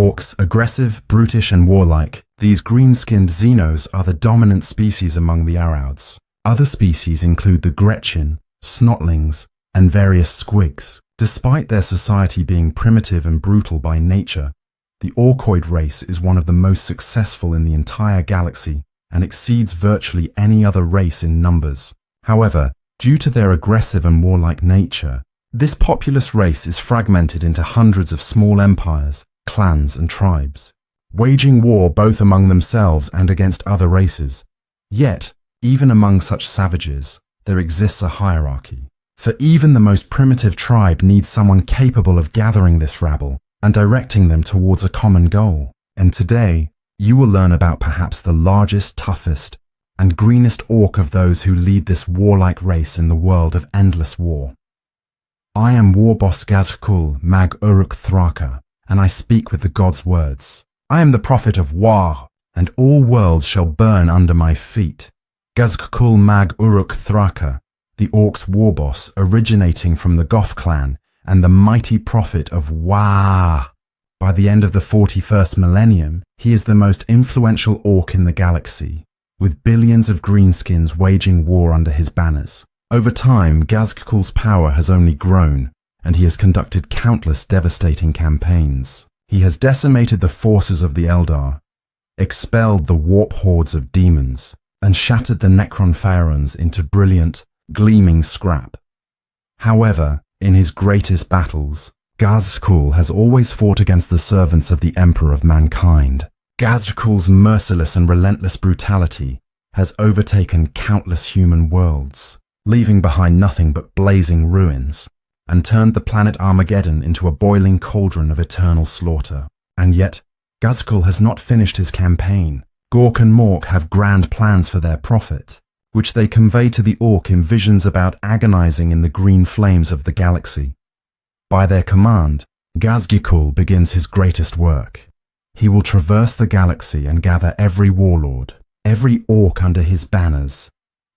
Orcs, aggressive, brutish and warlike, these green-skinned Xenos are the dominant species among the Arauds. Other species include the Gretchen, Snotlings, and various Squigs. Despite their society being primitive and brutal by nature, the Orkoid race is one of the most successful in the entire galaxy and exceeds virtually any other race in numbers. However, due to their aggressive and warlike nature, this populous race is fragmented into hundreds of small empires, clans and tribes, waging war both among themselves and against other races. Yet, even among such savages, there exists a hierarchy. For even the most primitive tribe needs someone capable of gathering this rabble and directing them towards a common goal. And today, you will learn about perhaps the largest, toughest, and greenest orc of those who lead this warlike race in the world of endless war. I am war boss Ghazghkull Thraka, and I speak with the gods' words. I am the prophet of war, and all worlds shall burn under my feet. Ghazghkull Thraka, the orcs' war boss originating from the Goth clan and the mighty prophet of war. By the end of the 41st millennium, he is the most influential orc in the galaxy, with billions of greenskins waging war under his banners. Over time, Ghazghkull's power has only grown, and he has conducted countless devastating campaigns. He has decimated the forces of the Eldar, expelled the warp hordes of demons, and shattered the Necron Pharaons into brilliant, gleaming scrap. However, in his greatest battles, Ghazghkull has always fought against the servants of the Emperor of Mankind. Ghazghkull's merciless and relentless brutality has overtaken countless human worlds, leaving behind nothing but blazing ruins, and turned the planet Armageddon into a boiling cauldron of eternal slaughter. And yet, Ghazghkull has not finished his campaign. Gork and Mork have grand plans for their prophet, which they convey to the orc in visions about agonizing in the green flames of the galaxy. By their command, Ghazghkull begins his greatest work. He will traverse the galaxy and gather every warlord, every orc under his banners,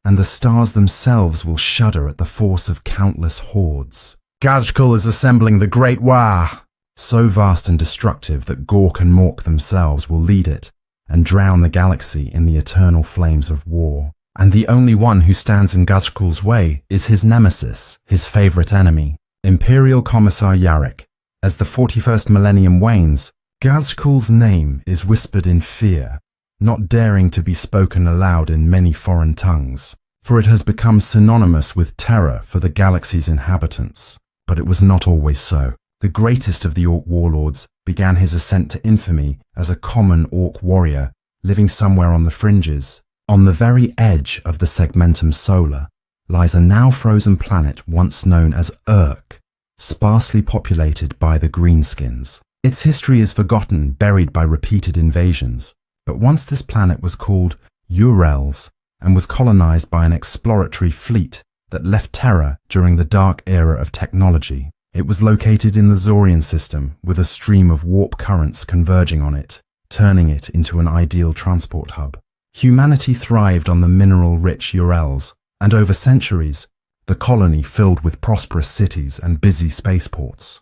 and the stars themselves will shudder at the force of countless hordes. Ghazghkull is assembling the Great War, so vast and destructive that Gork and Mork themselves will lead it and drown the galaxy in the eternal flames of war. And the only one who stands in Ghazghkull's way is his nemesis, his favorite enemy, Imperial Commissar Yarrick. As the 41st millennium wanes, Ghazghkull's name is whispered in fear, not daring to be spoken aloud in many foreign tongues, for it has become synonymous with terror for the galaxy's inhabitants. But it was not always so. The greatest of the orc warlords began his ascent to infamy as a common orc warrior living somewhere on the fringes. On the very edge of the Segmentum Solar lies a now frozen planet once known as Urk, sparsely populated by the greenskins. Its history is forgotten, buried by repeated invasions, but once this planet was called Urels and was colonized by an exploratory fleet that left Terra during the dark era of technology. It was located in the Zorian system with a stream of warp currents converging on it, turning it into an ideal transport hub. Humanity thrived on the mineral-rich Urels, and over centuries, the colony filled with prosperous cities and busy spaceports.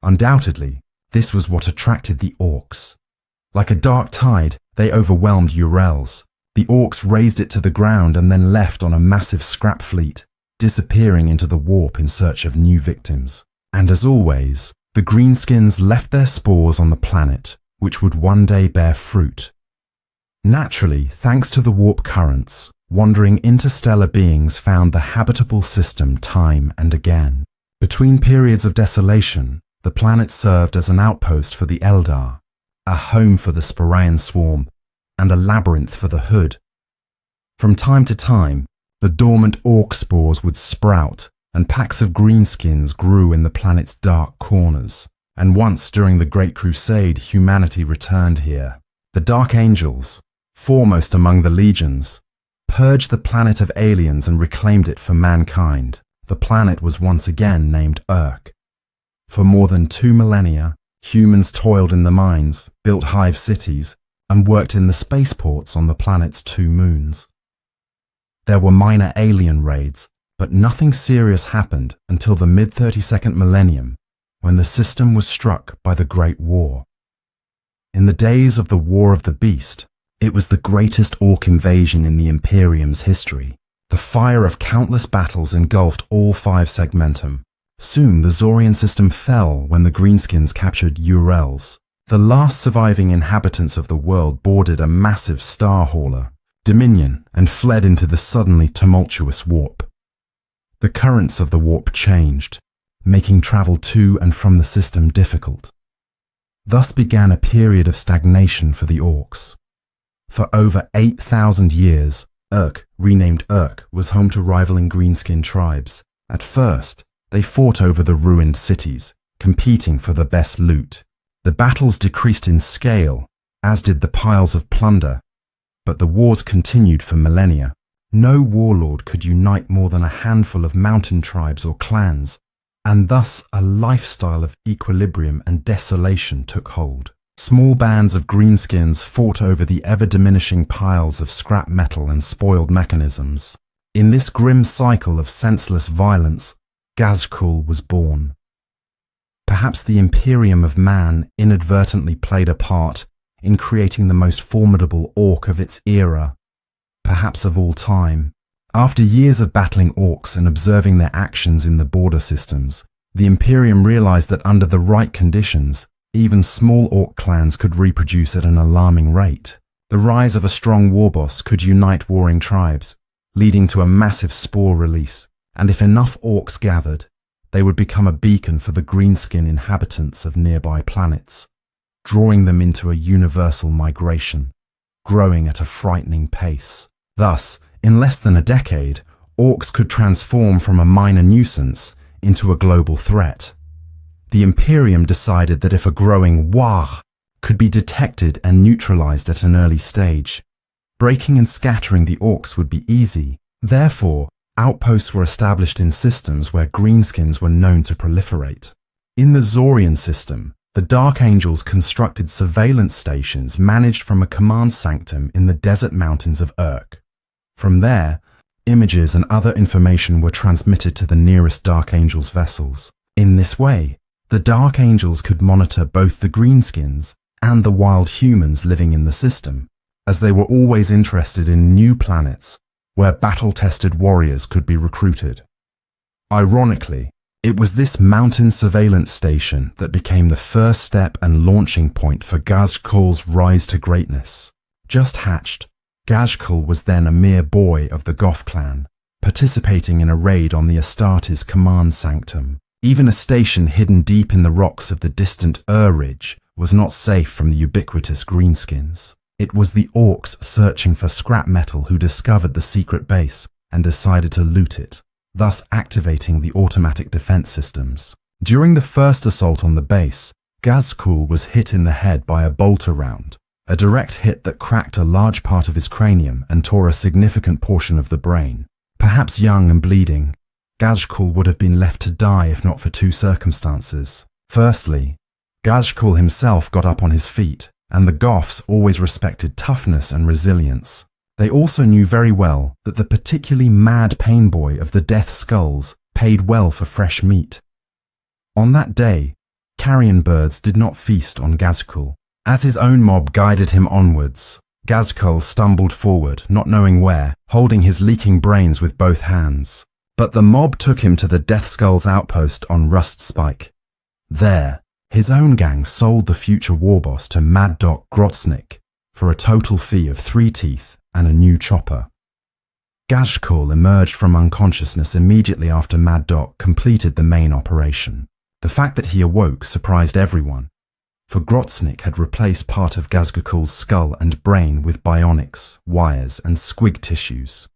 Undoubtedly, this was what attracted the orcs. Like a dark tide, they overwhelmed Urels. The orcs razed it to the ground and then left on a massive scrap fleet, disappearing into the warp in search of new victims. And as always, the greenskins left their spores on the planet, which would one day bear fruit. Naturally, thanks to the warp currents, wandering interstellar beings found the habitable system time and again. Between periods of desolation, the planet served as an outpost for the Eldar, a home for the Sporian swarm, and a labyrinth for the Hood. From time to time, the dormant orc spores would sprout, and packs of greenskins grew in the planet's dark corners. And once during the Great Crusade, humanity returned here. The Dark Angels, foremost among the legions, purged the planet of aliens and reclaimed it for mankind. The planet was once again named Urk. For more than 2 millennia, humans toiled in the mines, built hive cities, and worked in the spaceports on the planet's 2 moons. There were minor alien raids, but nothing serious happened until the mid-32nd millennium, when the system was struck by the Great War. in the days of the War of the Beast, it was the greatest orc invasion in the Imperium's history. The fire of countless battles engulfed all 5 segmentum. Soon the Zorian system fell when the Greenskins captured Urels. The last surviving inhabitants of the world boarded a massive star hauler, Dominion, and fled into the suddenly tumultuous warp. The currents of the warp changed, making travel to and from the system difficult. Thus began a period of stagnation for the orcs. For over 8,000 years, Urk, renamed Urk, was home to rivaling greenskin tribes. At first, they fought over the ruined cities, competing for the best loot. The battles decreased in scale, as did the piles of plunder, but the wars continued for millennia. No warlord could unite more than a handful of mountain tribes or clans, and thus a lifestyle of equilibrium and desolation took hold. Small bands of greenskins fought over the ever-diminishing piles of scrap metal and spoiled mechanisms. In this grim cycle of senseless violence, Ghazghkull was born. Perhaps the Imperium of Man inadvertently played a part in creating the most formidable orc of its era, perhaps of all time. After years of battling orcs and observing their actions in the border systems, the Imperium realized that under the right conditions, even small orc clans could reproduce at an alarming rate. The rise of a strong warboss could unite warring tribes, leading to a massive spore release, and if enough orcs gathered, they would become a beacon for the greenskin inhabitants of nearby planets, drawing them into a universal migration, growing at a frightening pace. Thus, in less than a decade, orcs could transform from a minor nuisance into a global threat. The Imperium decided that if a growing War could be detected and neutralized at an early stage, breaking and scattering the orcs would be easy. Therefore, outposts were established in systems where greenskins were known to proliferate. In the Zorian system, the Dark Angels constructed surveillance stations managed from a command sanctum in the desert mountains of Urk. From there, images and other information were transmitted to the nearest Dark Angels vessels. In this way, the Dark Angels could monitor both the greenskins and the wild humans living in the system, as they were always interested in new planets where battle-tested warriors could be recruited. Ironically, it was this mountain surveillance station that became the first step and launching point for Ghazghkull's rise to greatness. Just hatched, Ghazghkull was then a mere boy of the Goth clan, participating in a raid on the Astartes command sanctum. Even a station hidden deep in the rocks of the distant Ridge was not safe from the ubiquitous greenskins. It was the orcs searching for scrap metal who discovered the secret base and decided to loot it, thus activating the automatic defense systems. During the first assault on the base, Ghazghkull was hit in the head by a bolter round, a direct hit that cracked a large part of his cranium and tore a significant portion of the brain. Perhaps young and bleeding, Ghazghkull would have been left to die if not for 2 circumstances. Firstly, Ghazghkull himself got up on his feet, and the Goths always respected toughness and resilience. They also knew very well that the particularly mad pain boy of the Death Skulls paid well for fresh meat. On that day, carrion birds did not feast on Ghazghkull. As his own mob guided him onwards, Ghazghkull stumbled forward, not knowing where, holding his leaking brains with both hands. But the mob took him to the Death Skull's outpost on Rust Spike. There, his own gang sold the future warboss to Mad Doc Grotznik for a total fee of 3 teeth and a new chopper. Ghazghkull emerged from unconsciousness immediately after Mad Doc completed the main operation. The fact that he awoke surprised everyone, for Grotznik had replaced part of Ghazghkull's skull and brain with bionics, wires and squig tissues,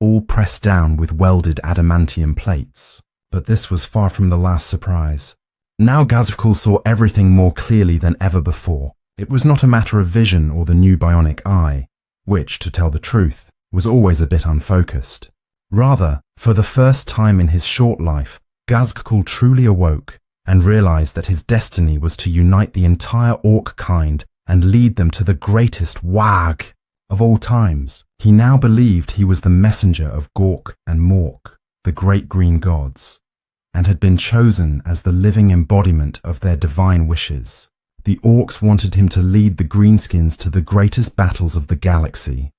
all pressed down with welded adamantium plates. But this was far from the last surprise. Now Ghazghkull saw everything more clearly than ever before. It was not a matter of vision or the new bionic eye, which, to tell the truth, was always a bit unfocused. Rather, for the first time in his short life, Ghazghkull truly awoke and realized that his destiny was to unite the entire orc kind and lead them to the greatest Wag of all times. He now believed he was the messenger of Gork and Mork, the great green gods, and had been chosen as the living embodiment of their divine wishes. The orcs wanted him to lead the greenskins to the greatest battles of the galaxy.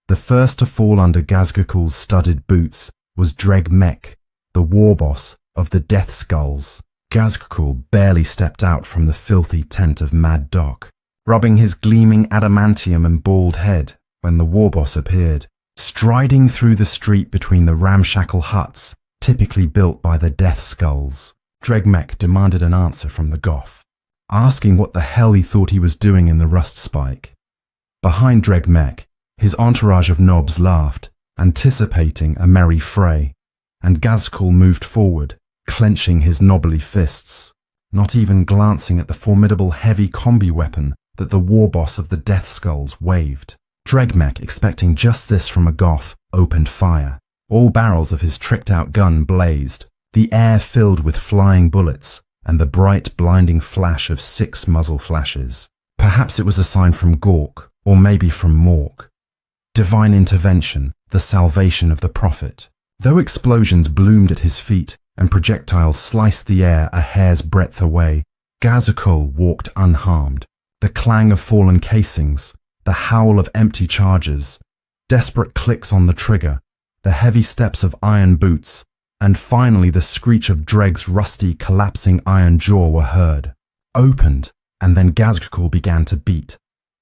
The first to fall under Ghazghkull's studded boots was Mek, the war boss of the Death Skulls. Ghazghkull barely stepped out from the filthy tent of Mad Doc, rubbing his gleaming adamantium and bald head when the war boss appeared, striding through the street between the ramshackle huts typically built by the Death Skulls. Mek demanded an answer from the Goth, asking what the hell he thought he was doing in the Rust Spike. Behind Mek, his entourage of knobs laughed, anticipating a merry fray, and Ghazghkull moved forward, clenching his knobbly fists, not even glancing at the formidable heavy combi weapon that the war boss of the Death Skulls waved. Mek, expecting just this from a Goth, opened fire. All barrels of his tricked-out gun blazed, the air filled with flying bullets and the bright, blinding flash of 6 muzzle flashes. Perhaps it was a sign from Gork, or maybe from Mork. Divine intervention, the salvation of the prophet. Though explosions bloomed at his feet and projectiles sliced the air a hair's breadth away, Ghazghkull walked unharmed. The clang of fallen casings, the howl of empty charges, desperate clicks on the trigger, the heavy steps of iron boots, and finally the screech of Dreg's rusty, collapsing iron jaw were heard. Opened, and then Ghazghkull began to beat,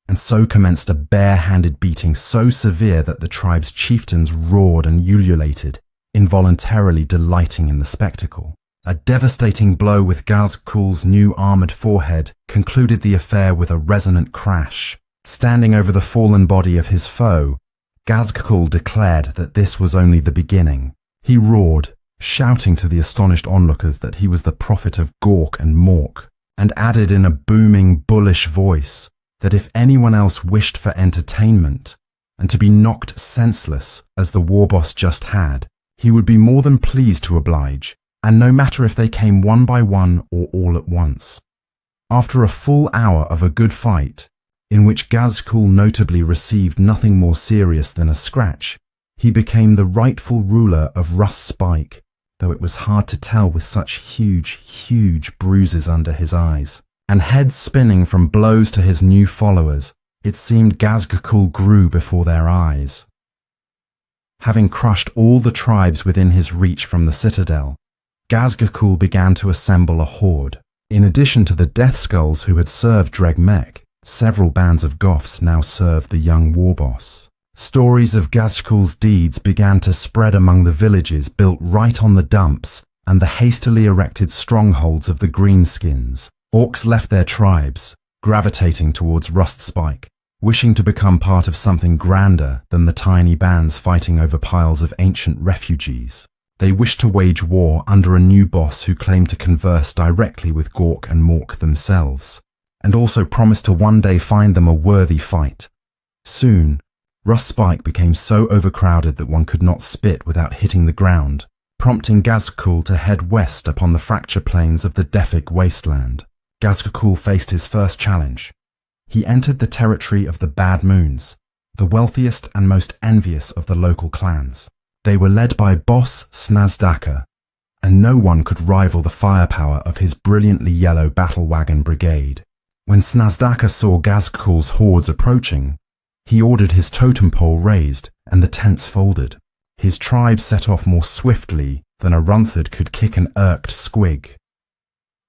and so commenced a bare-handed beating so severe that the tribe's chieftains roared and ululated, involuntarily delighting in the spectacle. A devastating blow with Ghazghkull's new armoured forehead concluded the affair with a resonant crash. Standing over the fallen body of his foe, Ghazghkull declared that this was only the beginning. He roared, shouting to the astonished onlookers that he was the prophet of Gork and Mork, and added in a booming, bullish voice that if anyone else wished for entertainment and to be knocked senseless as the war boss just had, he would be more than pleased to oblige, and no matter if they came one by one or all at once. After a full hour of a good fight, in which Ghazghkull notably received nothing more serious than a scratch, he became the rightful ruler of Rust Spike, though it was hard to tell with such huge bruises under his eyes. And heads spinning from blows to his new followers, it seemed Ghazghkull grew before their eyes. Having crushed all the tribes within his reach from the citadel, Ghazghkull began to assemble a horde. In addition to the Death Skulls who had served Mek, several bands of Goths now served the young war boss. Stories of Ghazghkull's deeds began to spread among the villages built right on the dumps and the hastily erected strongholds of the greenskins. Orcs left their tribes, gravitating towards Rust Spike, wishing to become part of something grander than the tiny bands fighting over piles of ancient refugees. They wished to wage war under a new boss who claimed to converse directly with Gork and Mork themselves, and also promised to one day find them a worthy fight. Soon, Rust Spike became so overcrowded that one could not spit without hitting the ground, prompting Ghazghkull to head west upon the fracture plains of the Defic wasteland. Ghazghkull faced his first challenge. He entered the territory of the Bad Moons, the wealthiest and most envious of the local clans. They were led by boss Snazdaka, and no one could rival the firepower of his brilliantly yellow battle wagon brigade. When Snazdaka saw Ghazghkull's hordes approaching, he ordered his totem pole raised and the tents folded. His tribe set off more swiftly than a Runthard could kick an irked squig.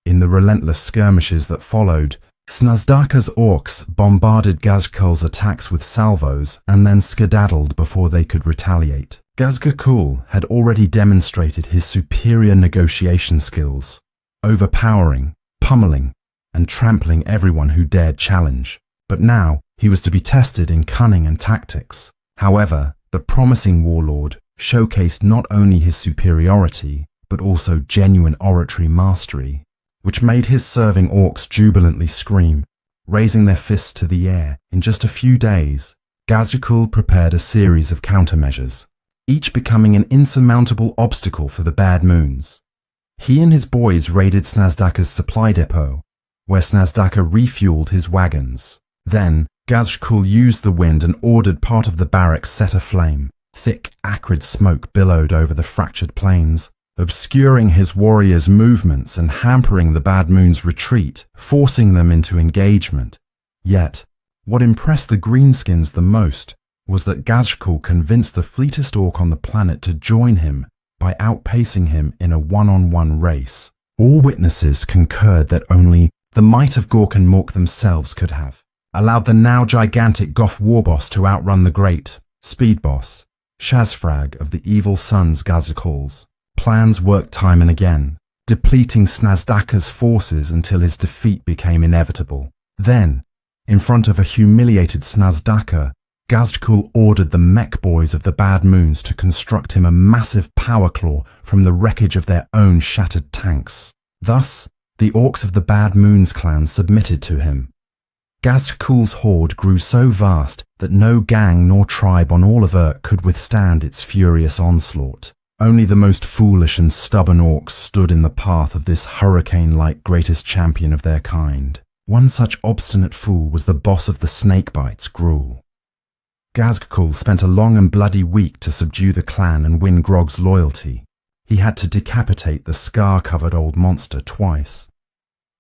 In the relentless skirmishes that followed, Snazdaka's orcs bombarded Ghazghkull's attacks with salvos and then skedaddled before they could retaliate. Ghazghkull had already demonstrated his superior negotiation skills, overpowering, pummeling, and trampling everyone who dared challenge. But now he was to be tested in cunning and tactics. However, the promising warlord showcased not only his superiority, but also genuine oratory mastery, which made his serving orcs jubilantly scream, raising their fists to the air. In just a few days, Ghazghkull prepared a series of countermeasures, each becoming an insurmountable obstacle for the Bad Moons. He and his boys raided Snazdaka's supply depot, where Snazdaka refueled his wagons. Then, Ghazghkull used the wind and ordered part of the barracks set aflame. Thick, acrid smoke billowed over the fractured plains, obscuring his warriors' movements and hampering the Bad Moon's retreat, forcing them into engagement. Yet, what impressed the Greenskins the most was that Ghazghkull convinced the fleetest orc on the planet to join him by outpacing him in a one-on-one race. All witnesses concurred that only the might of Gork and Mork themselves could have allowed the now gigantic Goth warboss to outrun the great speed boss, Shazfrag of the evil sons Ghazghkulls. Plans worked time and again, depleting Snazdaka's forces until his defeat became inevitable. Then, in front of a humiliated Snazdaka, Ghazghkull ordered the mech boys of the Bad Moons to construct him a massive power claw from the wreckage of their own shattered tanks. Thus, the orcs of the Bad Moons clan submitted to him. Ghazghkull's horde grew so vast that no gang nor tribe on all of Urk could withstand its furious onslaught. Only the most foolish and stubborn orcs stood in the path of this hurricane-like greatest champion of their kind. One such obstinate fool was the boss of the Snakebites, Gruul. Ghazghkull spent a long and bloody week to subdue the clan and win Grog's loyalty. He had to decapitate the scar-covered old monster twice.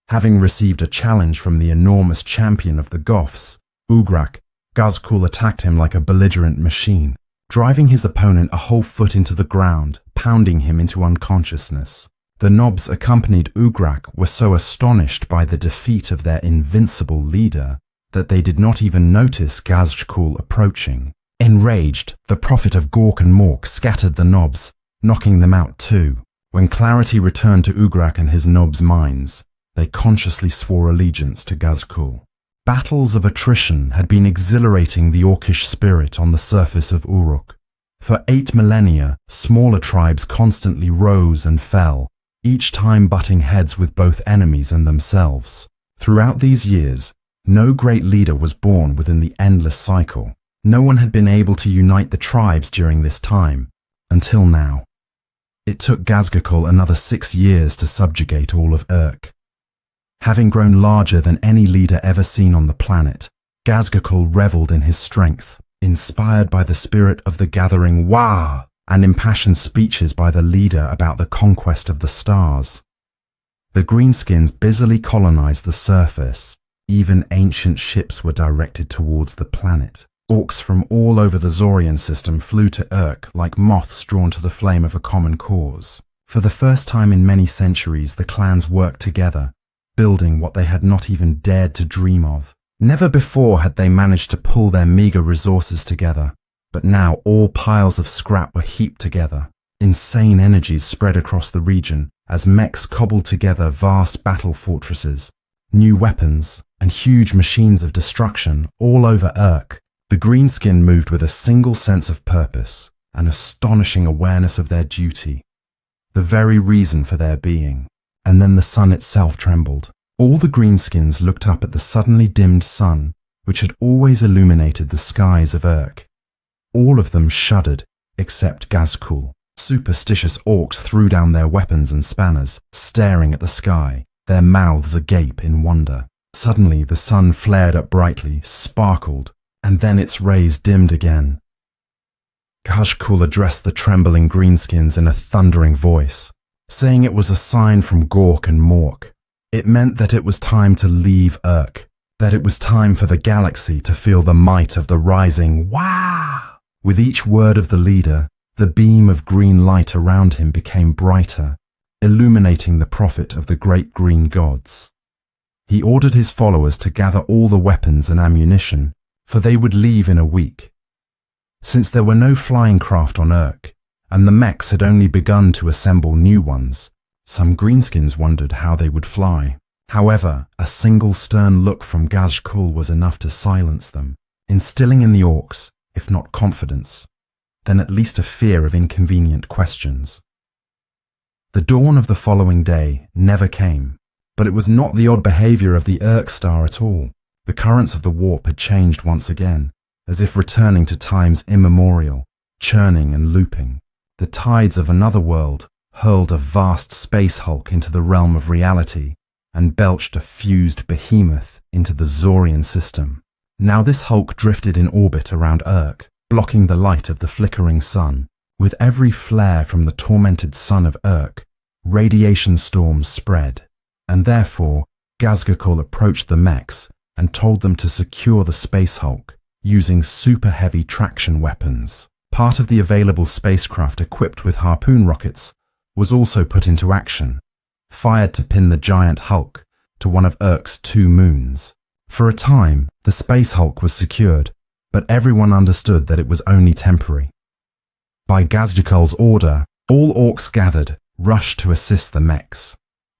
Having received a challenge from the enormous champion of the Goths, Ugrak, Ghazghkull attacked him like a belligerent machine, driving his opponent a whole foot into the ground, pounding him into unconsciousness. The Nobs accompanied Ugrak were so astonished by the defeat of their invincible leader that they did not even notice Ghazghkull approaching. Enraged, the prophet of Gork and Mork scattered the Nobs, knocking them out too. When clarity returned to Ugrak and his Nobs' minds, they consciously swore allegiance to Ghazghkull. Battles of attrition had been exhilarating the orcish spirit on the surface of Uruk. For 8 millennia, smaller tribes constantly rose and fell, each time butting heads with both enemies and themselves. Throughout these years, no great leader was born within the endless cycle. No one had been able to unite the tribes during this time, until now. It took Ghazghkull another 6 years to subjugate all of Urk. Having grown larger than any leader ever seen on the planet, Ghazghkull reveled in his strength, inspired by the spirit of the gathering Wah and impassioned speeches by the leader about the conquest of the stars. The Greenskins busily colonized the surface. Even ancient ships were directed towards the planet. Orcs from all over the Zorian system flew to Urk like moths drawn to the flame of a common cause. For the first time in many centuries, the clans worked together, building what they had not even dared to dream of. Never before had they managed to pull their meager resources together, but now all piles of scrap were heaped together. Insane energies spread across the region as mechs cobbled together vast battle fortresses, new weapons, and huge machines of destruction all over Urk. The Greenskin moved with a single sense of purpose, an astonishing awareness of their duty, the very reason for their being. And then the sun itself trembled. All the Greenskins looked up at the suddenly dimmed sun, which had always illuminated the skies of Urk. All of them shuddered, except Ghazghkull. Superstitious orcs threw down their weapons and spanners, staring at the sky, their mouths agape in wonder. Suddenly the sun flared up brightly, sparkled, and then its rays dimmed again. Ghazghkull addressed the trembling Greenskins in a thundering voice, saying it was a sign from Gork and Mork. It meant that it was time to leave Urk, that it was time for the galaxy to feel the might of the rising Wah! With each word of the leader, the beam of green light around him became brighter, illuminating the prophet of the great green gods. He ordered his followers to gather all the weapons and ammunition, for they would leave in a week. Since there were no flying craft on Urk, and the mechs had only begun to assemble new ones, some Greenskins wondered how they would fly. However, a single stern look from Ghazghkull was enough to silence them, instilling in the orcs, if not confidence, then at least a fear of inconvenient questions. The dawn of the following day never came, but it was not the odd behavior of the Urk star at all. The currents of the warp had changed once again, as if returning to times immemorial, churning and looping. The tides of another world hurled a vast space hulk into the realm of reality and belched a fused behemoth into the Zorian system. Now this hulk drifted in orbit around Urk, blocking the light of the flickering sun. With every flare from the tormented sun of Urk, radiation storms spread, and therefore Ghazghkull approached the mechs and told them to secure the Space Hulk using super-heavy traction weapons. Part of the available spacecraft equipped with harpoon rockets was also put into action, fired to pin the giant Hulk to one of Urk's 2 moons. For a time, the Space Hulk was secured, but everyone understood that it was only temporary. By Ghazghkull's order, all orcs gathered rushed to assist the mechs.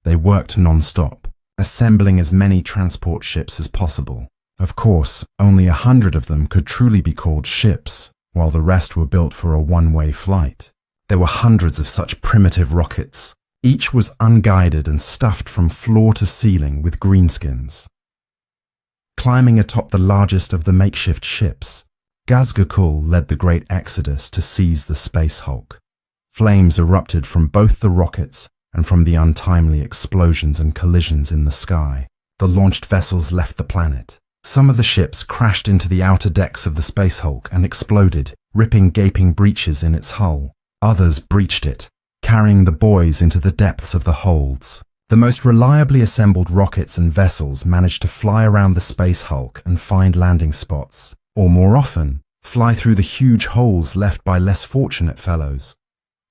They worked non-stop, assembling as many transport ships as possible. Of course, only 100 of them could truly be called ships, while the rest were built for a one-way flight. There were hundreds of such primitive rockets. Each was unguided and stuffed from floor to ceiling with greenskins. Climbing atop the largest of the makeshift ships, Ghazghkull led the great exodus to seize the Space Hulk. Flames erupted from both the rockets and from the untimely explosions and collisions in the sky. The launched vessels left the planet. Some of the ships crashed into the outer decks of the Space Hulk and exploded, ripping gaping breaches in its hull. Others breached it, carrying the boys into the depths of the holds. The most reliably assembled rockets and vessels managed to fly around the Space Hulk and find landing spots, or more often, fly through the huge holes left by less fortunate fellows.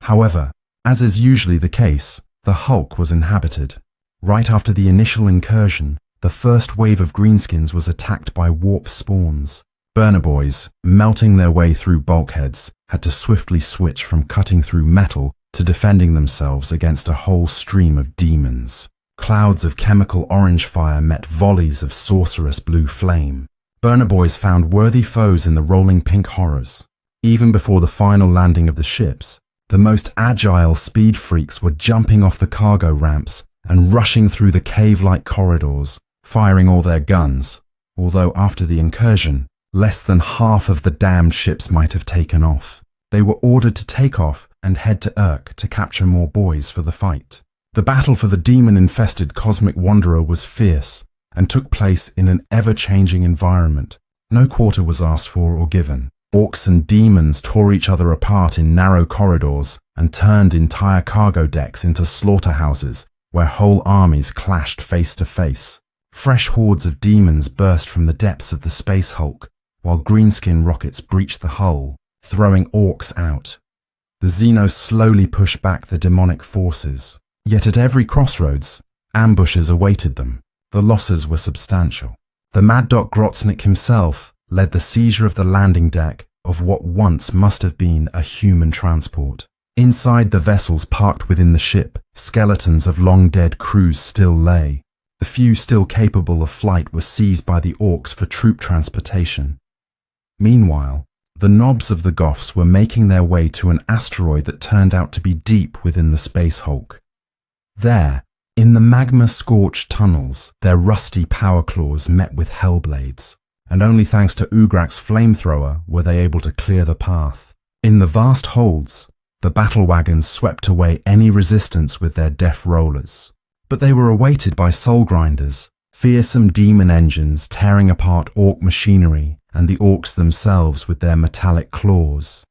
However, as is usually the case, the Hulk was inhabited. Right after the initial incursion, the first wave of greenskins was attacked by warp spawns. Burner boys, melting their way through bulkheads, had to swiftly switch from cutting through metal to defending themselves against a whole stream of demons. Clouds of chemical orange fire met volleys of sorcerous blue flame. Burner boys found worthy foes in the rolling pink horrors. Even before the final landing of the ships, the most agile speed freaks were jumping off the cargo ramps and rushing through the cave-like corridors, firing all their guns, although after the incursion, less than half of the damned ships might have taken off. They were ordered to take off and head to Urk to capture more boys for the fight. The battle for the demon-infested cosmic wanderer was fierce and took place in an ever-changing environment. No quarter was asked for or given. Orcs and demons tore each other apart in narrow corridors and turned entire cargo decks into slaughterhouses where whole armies clashed face to face. Fresh hordes of demons burst from the depths of the Space Hulk, while greenskin rockets breached the hull, throwing orcs out. The Xenos slowly pushed back the demonic forces. Yet at every crossroads, ambushes awaited them. The losses were substantial. The Mad Dog Grotznik himself led the seizure of the landing deck of what once must have been a human transport. Inside the vessels parked within the ship, skeletons of long-dead crews still lay. The few still capable of flight were seized by the orcs for troop transportation. Meanwhile, the knobs of the Goths were making their way to an asteroid that turned out to be deep within the Space Hulk. There, in the magma-scorched tunnels, their rusty power claws met with hellblades, and only thanks to Ugrak's flamethrower were they able to clear the path. In the vast holds, the battle wagons swept away any resistance with their death rollers. But they were awaited by soul grinders, fearsome demon engines tearing apart orc machinery and the orcs themselves with their metallic claws.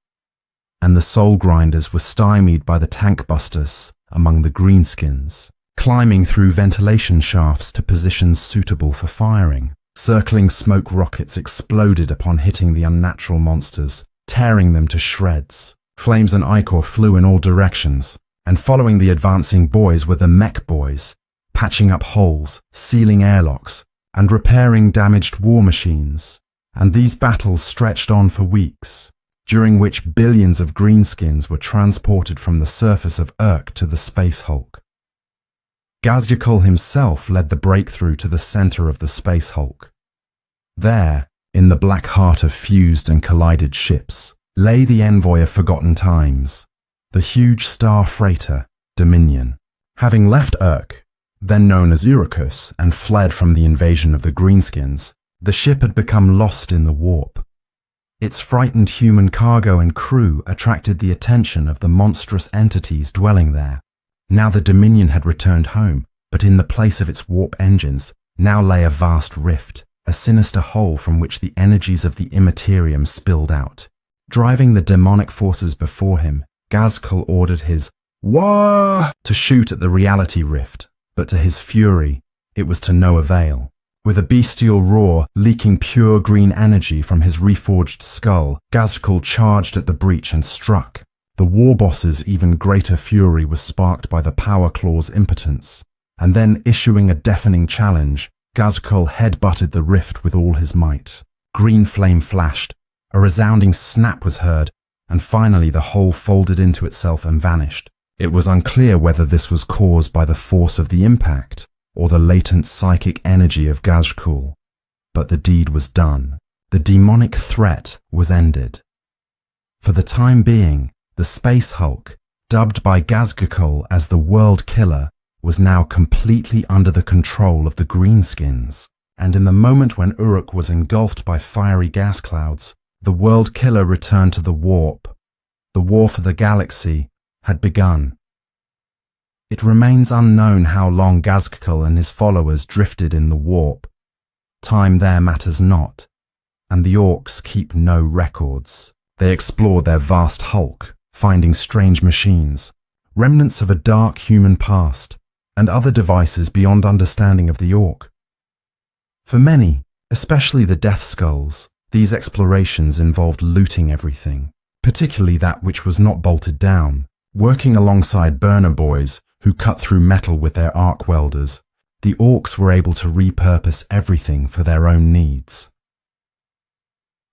And the soul grinders were stymied by the tank busters among the greenskins, climbing through ventilation shafts to positions suitable for firing. Circling smoke rockets exploded upon hitting the unnatural monsters, tearing them to shreds. Flames and ichor flew in all directions, and following the advancing boys were the mech boys, patching up holes, sealing airlocks, and repairing damaged war machines. And these battles stretched on for weeks, during which billions of greenskins were transported from the surface of Urk to the Space Hulk. Ghazghkull himself led the breakthrough to the center of the Space Hulk. There, in the black heart of fused and collided ships, lay the envoy of forgotten times, the huge star freighter, Dominion. Having left Urk, then known as Urukus, and fled from the invasion of the greenskins, the ship had become lost in the warp. Its frightened human cargo and crew attracted the attention of the monstrous entities dwelling there. Now the Dominion had returned home, but in the place of its warp engines now lay a vast rift, a sinister hole from which the energies of the Immaterium spilled out. Driving the demonic forces before him, Ghazghkull ordered his "Wah!" to shoot at the reality rift, but to his fury, it was to no avail. With a bestial roar, leaking pure green energy from his reforged skull, Ghazghkull charged at the breach and struck. The war boss's even greater fury was sparked by the power claw's impotence, and then issuing a deafening challenge, Ghazghkull headbutted the rift with all his might. Green flame flashed, a resounding snap was heard, and finally the hole folded into itself and vanished. It was unclear whether this was caused by the force of the impact or the latent psychic energy of Ghazghkull. But the deed was done. The demonic threat was ended. For the time being, the Space Hulk, dubbed by Ghazghkull as the World Killer, was now completely under the control of the Greenskins, and in the moment when Uruk was engulfed by fiery gas clouds, the World Killer returned to the warp. The war for the galaxy had begun. It remains unknown how long Ghazghkull and his followers drifted in the warp. Time there matters not, and the Orks keep no records. They explore their vast hulk, finding strange machines, remnants of a dark human past, and other devices beyond understanding of the Ork. For many, especially the Death Skulls, these explorations involved looting everything, particularly that which was not bolted down. Working alongside burner boys who cut through metal with their arc welders, the Orks were able to repurpose everything for their own needs.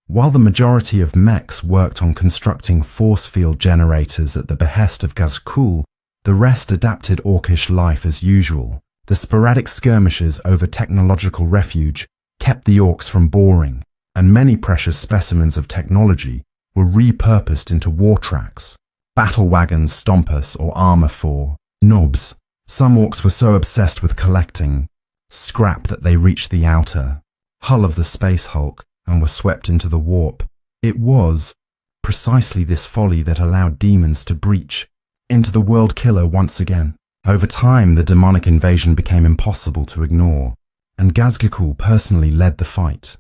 While the majority of mechs worked on constructing force field generators at the behest of Ghazghkull, the rest adapted Orkish life as usual. The sporadic skirmishes over technological refuge kept the Orks from boring, and many precious specimens of technology were repurposed into war tracks, battle wagons, stompers, or armor for nobs. Some Orks were so obsessed with collecting scrap that they reached the outer hull of the Space Hulk and were swept into the warp. It was precisely this folly that allowed demons to breach into the World Killer once again. Over time, the demonic invasion became impossible to ignore, and Ghazghkull personally led the fight.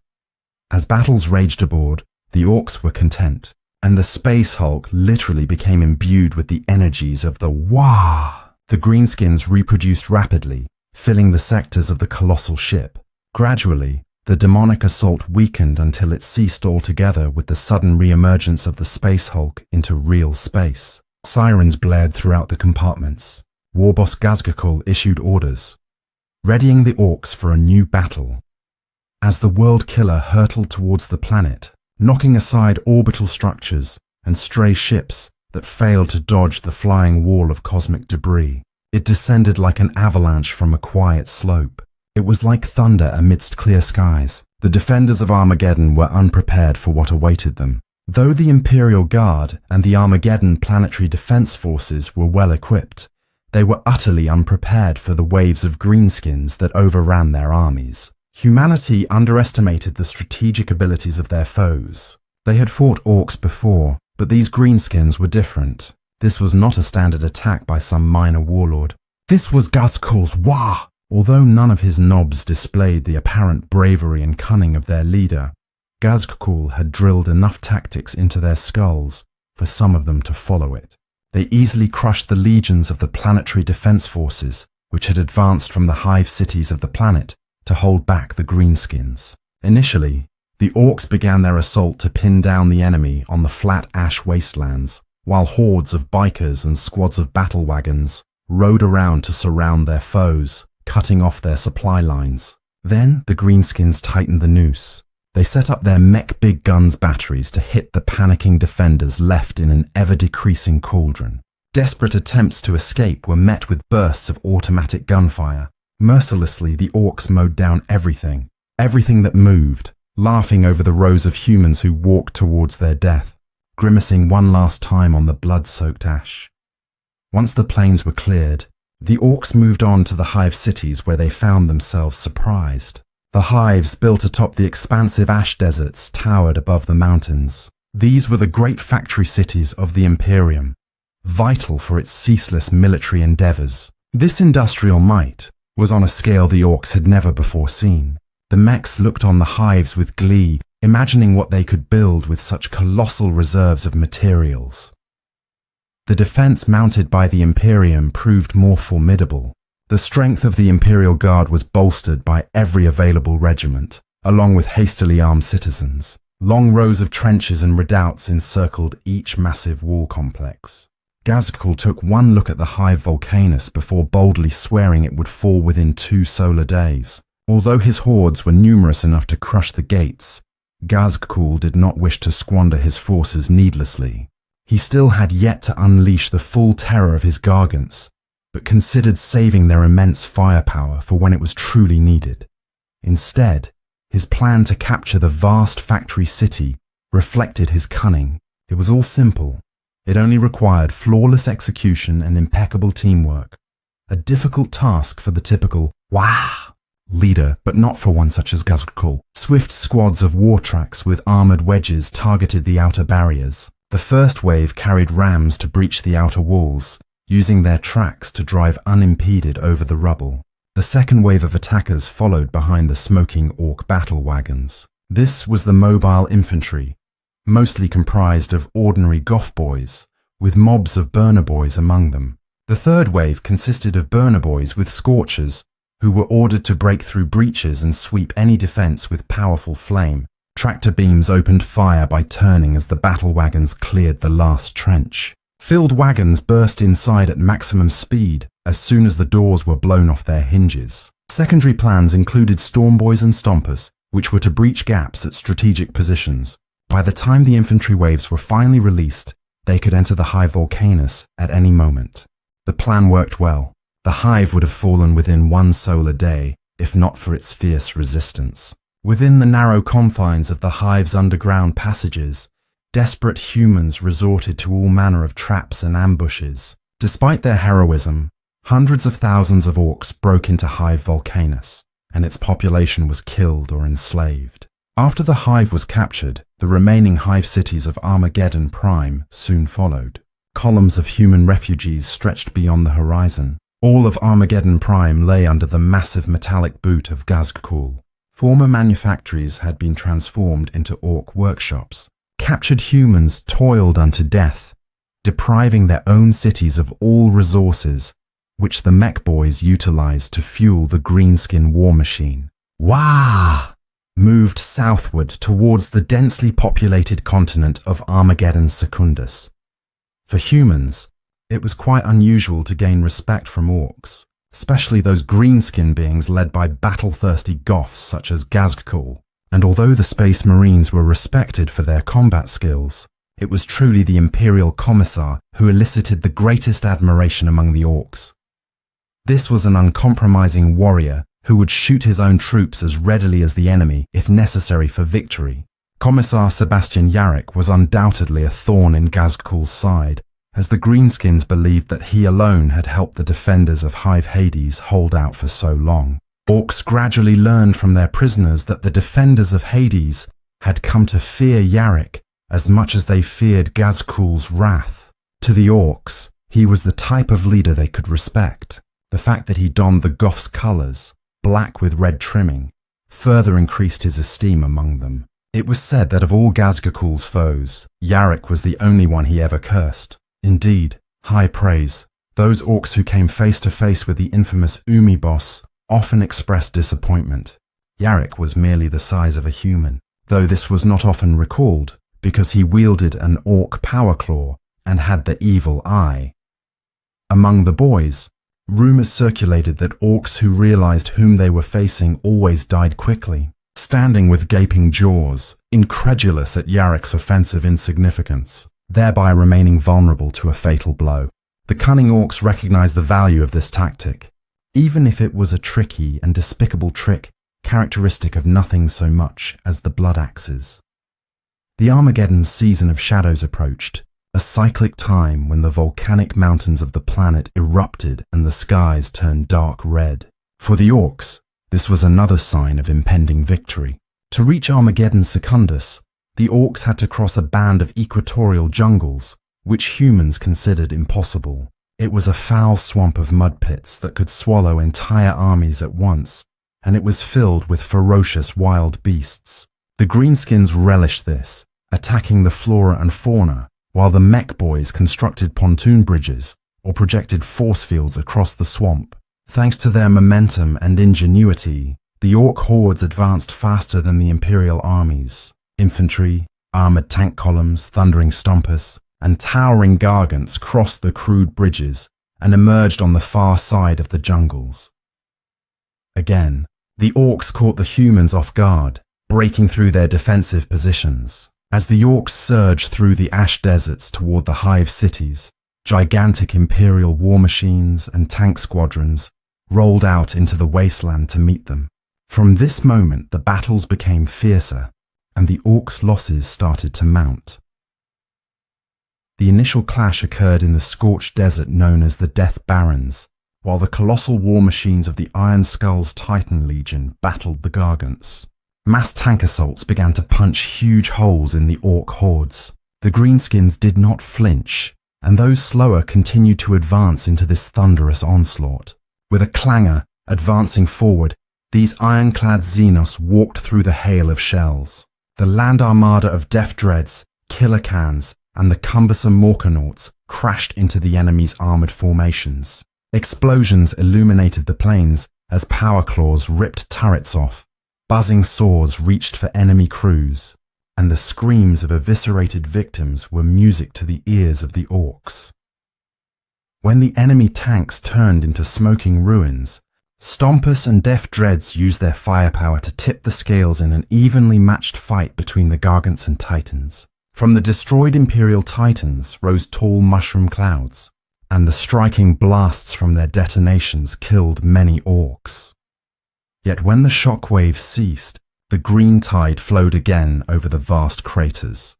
As battles raged aboard, the Orks were content, and the Space Hulk literally became imbued with the energies of the Wah! The Greenskins reproduced rapidly, filling the sectors of the colossal ship. Gradually, the demonic assault weakened until it ceased altogether with the sudden re-emergence of the Space Hulk into real space. Sirens blared throughout the compartments. Warboss Ghazghkull issued orders, readying the Orks for a new battle. As the World Killer hurtled towards the planet, knocking aside orbital structures and stray ships that failed to dodge the flying wall of cosmic debris, it descended like an avalanche from a quiet slope. It was like thunder amidst clear skies. The defenders of Armageddon were unprepared for what awaited them. Though the Imperial Guard and the Armageddon Planetary Defense Forces were well equipped, they were utterly unprepared for the waves of greenskins that overran their armies. Humanity underestimated the strategic abilities of their foes. They had fought Orks before, but these greenskins were different. This was not a standard attack by some minor warlord. This was Ghazghkull's Wah! Although none of his nobs displayed the apparent bravery and cunning of their leader, Ghazghkull had drilled enough tactics into their skulls for some of them to follow it. They easily crushed the legions of the planetary defense forces, which had advanced from the hive cities of the planet to hold back the greenskins. Initially, the Orks began their assault to pin down the enemy on the flat ash wastelands, while hordes of bikers and squads of battle wagons rode around to surround their foes, cutting off their supply lines. Then the greenskins tightened the noose. They set up their mech big guns batteries to hit the panicking defenders left in an ever-decreasing cauldron. Desperate attempts to escape were met with bursts of automatic gunfire. Mercilessly, the Orks mowed down everything that moved, laughing over the rows of humans who walked towards their death, grimacing one last time on the blood-soaked ash. Once the plains were cleared, the Orks moved on to the hive cities where they found themselves surprised. The hives built atop the expansive ash deserts towered above the mountains. These were the great factory cities of the Imperium, vital for its ceaseless military endeavors. This industrial might was on a scale the Orks had never before seen. The mechs looked on the hives with glee, imagining what they could build with such colossal reserves of materials. The defense mounted by the Imperium proved more formidable. The strength of the Imperial Guard was bolstered by every available regiment, along with hastily armed citizens. Long rows of trenches and redoubts encircled each massive wall complex. Ghazghkull took one look at the hive Volcanus before boldly swearing it would fall within 2 solar days. Although his hordes were numerous enough to crush the gates, Ghazghkull did not wish to squander his forces needlessly. He still had yet to unleash the full terror of his gargants, but considered saving their immense firepower for when it was truly needed. Instead, his plan to capture the vast factory city reflected his cunning. It was all simple. It only required flawless execution and impeccable teamwork. A difficult task for the typical "wah" leader, but not for one such as Ghazghkull. Swift squads of war tracks with armored wedges targeted the outer barriers. The first wave carried rams to breach the outer walls, using their tracks to drive unimpeded over the rubble. The second wave of attackers followed behind the smoking orc battle wagons. This was the mobile infantry, mostly comprised of ordinary goth boys, with mobs of burner boys among them. The third wave consisted of burner boys with scorchers, who were ordered to break through breaches and sweep any defense with powerful flame. Tractor beams opened fire by turning as the battle wagons cleared the last trench. Filled wagons burst inside at maximum speed as soon as the doors were blown off their hinges. Secondary plans included storm boys and stompers, which were to breach gaps at strategic positions. By the time the infantry waves were finally released, they could enter the hive Volcanus at any moment. The plan worked well. The hive would have fallen within 1 solar day, if not for its fierce resistance. Within the narrow confines of the hive's underground passages, desperate humans resorted to all manner of traps and ambushes. Despite their heroism, hundreds of thousands of orcs broke into hive Volcanus, and its population was killed or enslaved. After the hive was captured, the remaining hive cities of Armageddon Prime soon followed. Columns of human refugees stretched beyond the horizon. All of Armageddon Prime lay under the massive metallic boot of Ghazghkull. Former manufactories had been transformed into orc workshops. Captured humans toiled unto death, depriving their own cities of all resources, which the mech boys utilized to fuel the greenskin war machine. Wah! Moved southward towards the densely populated continent of Armageddon Secundus. For humans, it was quite unusual to gain respect from orcs, especially those greenskin beings led by battle-thirsty goths such as Ghazghkull. And although the Space Marines were respected for their combat skills, it was truly the Imperial Commissar who elicited the greatest admiration among the orcs. This was an uncompromising warrior who would shoot his own troops as readily as the enemy if necessary for victory. Commissar Sebastian Yarrick was undoubtedly a thorn in Ghazghkull's side, as the Greenskins believed that he alone had helped the defenders of Hive Hades hold out for so long. Orcs gradually learned from their prisoners that the defenders of Hades had come to fear Yarrick as much as they feared Ghazghkull's wrath. To the orcs, he was the type of leader they could respect. The fact that he donned the Goth's colours, black with red trimming, further increased his esteem among them. It was said that of all Ghazghkull's foes, Yarrick was the only one he ever cursed. Indeed, high praise. Those orcs who came face to face with the infamous Umi boss often expressed disappointment. Yarrick was merely the size of a human, though this was not often recalled because he wielded an orc power claw and had the evil eye. Among the boys, rumours circulated that orcs who realised whom they were facing always died quickly, standing with gaping jaws, incredulous at Yarrick's offensive insignificance, thereby remaining vulnerable to a fatal blow. The cunning orcs recognized the value of this tactic, even if it was a tricky and despicable trick characteristic of nothing so much as the blood axes. The Armageddon season of shadows approached, a cyclic time when the volcanic mountains of the planet erupted and the skies turned dark red. For the orcs, this was another sign of impending victory. To reach Armageddon Secundus, the orcs had to cross a band of equatorial jungles, which humans considered impossible. It was a foul swamp of mud pits that could swallow entire armies at once, and it was filled with ferocious wild beasts. The Greenskins relished this, attacking the flora and fauna while the mech boys constructed pontoon bridges or projected force fields across the swamp. Thanks to their momentum and ingenuity, the Orc hordes advanced faster than the Imperial armies. Infantry, armored tank columns, thundering stompers, and towering gargants crossed the crude bridges and emerged on the far side of the jungles. Again, the Orcs caught the humans off guard, breaking through their defensive positions. As the Orcs surged through the ash deserts toward the hive cities, gigantic Imperial war machines and tank squadrons rolled out into the wasteland to meet them. From this moment, the battles became fiercer, and the Orcs' losses started to mount. The initial clash occurred in the scorched desert known as the Death Barrens, while the colossal war machines of the Iron Skull's Titan Legion battled the Gargants. Mass tank assaults began to punch huge holes in the Orc hordes. The Greenskins did not flinch, and those slower continued to advance into this thunderous onslaught. With a clangor, advancing forward, these ironclad Xenos walked through the hail of shells. The land armada of Death Dreads, Killer Cans, and the cumbersome Morkanauts crashed into the enemy's armored formations. Explosions illuminated the plains as power claws ripped turrets off. Buzzing saws reached for enemy crews, and the screams of eviscerated victims were music to the ears of the Orcs. When the enemy tanks turned into smoking ruins, Stompus and Death Dreads used their firepower to tip the scales in an evenly matched fight between the Gargants and Titans. From the destroyed Imperial Titans rose tall mushroom clouds, and the striking blasts from their detonations killed many Orcs. Yet when the shockwaves ceased, the green tide flowed again over the vast craters.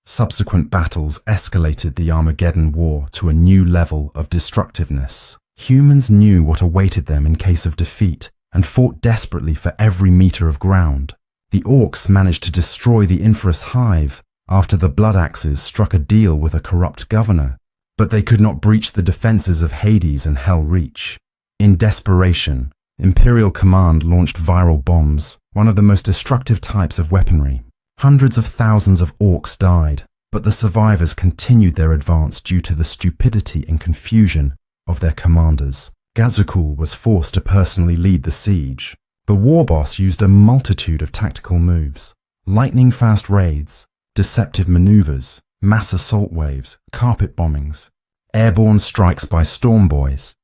Subsequent battles escalated the Armageddon War to a new level of destructiveness. Humans knew what awaited them in case of defeat and fought desperately for every meter of ground. The Orcs managed to destroy the Infernus Hive after the Blood Axes struck a deal with a corrupt governor, but they could not breach the defenses of Hades and Hell Reach. In desperation, Imperial Command launched viral bombs, one of the most destructive types of weaponry. Hundreds of thousands of Orcs died, but the survivors continued their advance due to the stupidity and confusion of their commanders. Ghazghkull was forced to personally lead the siege. The war boss used a multitude of tactical moves: lightning-fast raids, deceptive maneuvers, mass assault waves, carpet bombings, airborne strikes by storm boys,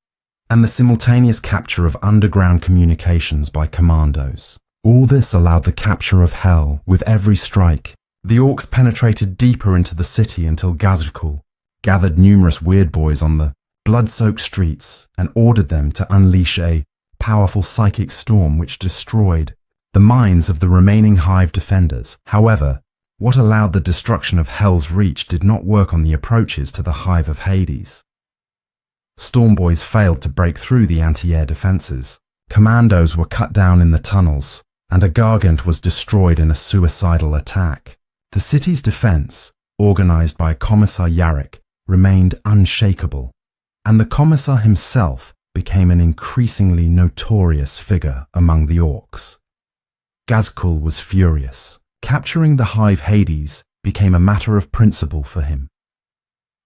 and the simultaneous capture of underground communications by commandos. All this allowed the capture of Hell with every strike. The Orcs penetrated deeper into the city until Ghazghkull gathered numerous weird boys on the blood-soaked streets and ordered them to unleash a powerful psychic storm which destroyed the minds of the remaining Hive defenders. However, what allowed the destruction of Hell's Reach did not work on the approaches to the Hive of Hades. Stormboys failed to break through the anti-air defenses. Commandos were cut down in the tunnels, and a Gargant was destroyed in a suicidal attack. The city's defense, organized by Commissar Yarrick, remained unshakable, and the Commissar himself became an increasingly notorious figure among the Orcs. Ghazghkull was furious. Capturing the Hive Hades became a matter of principle for him.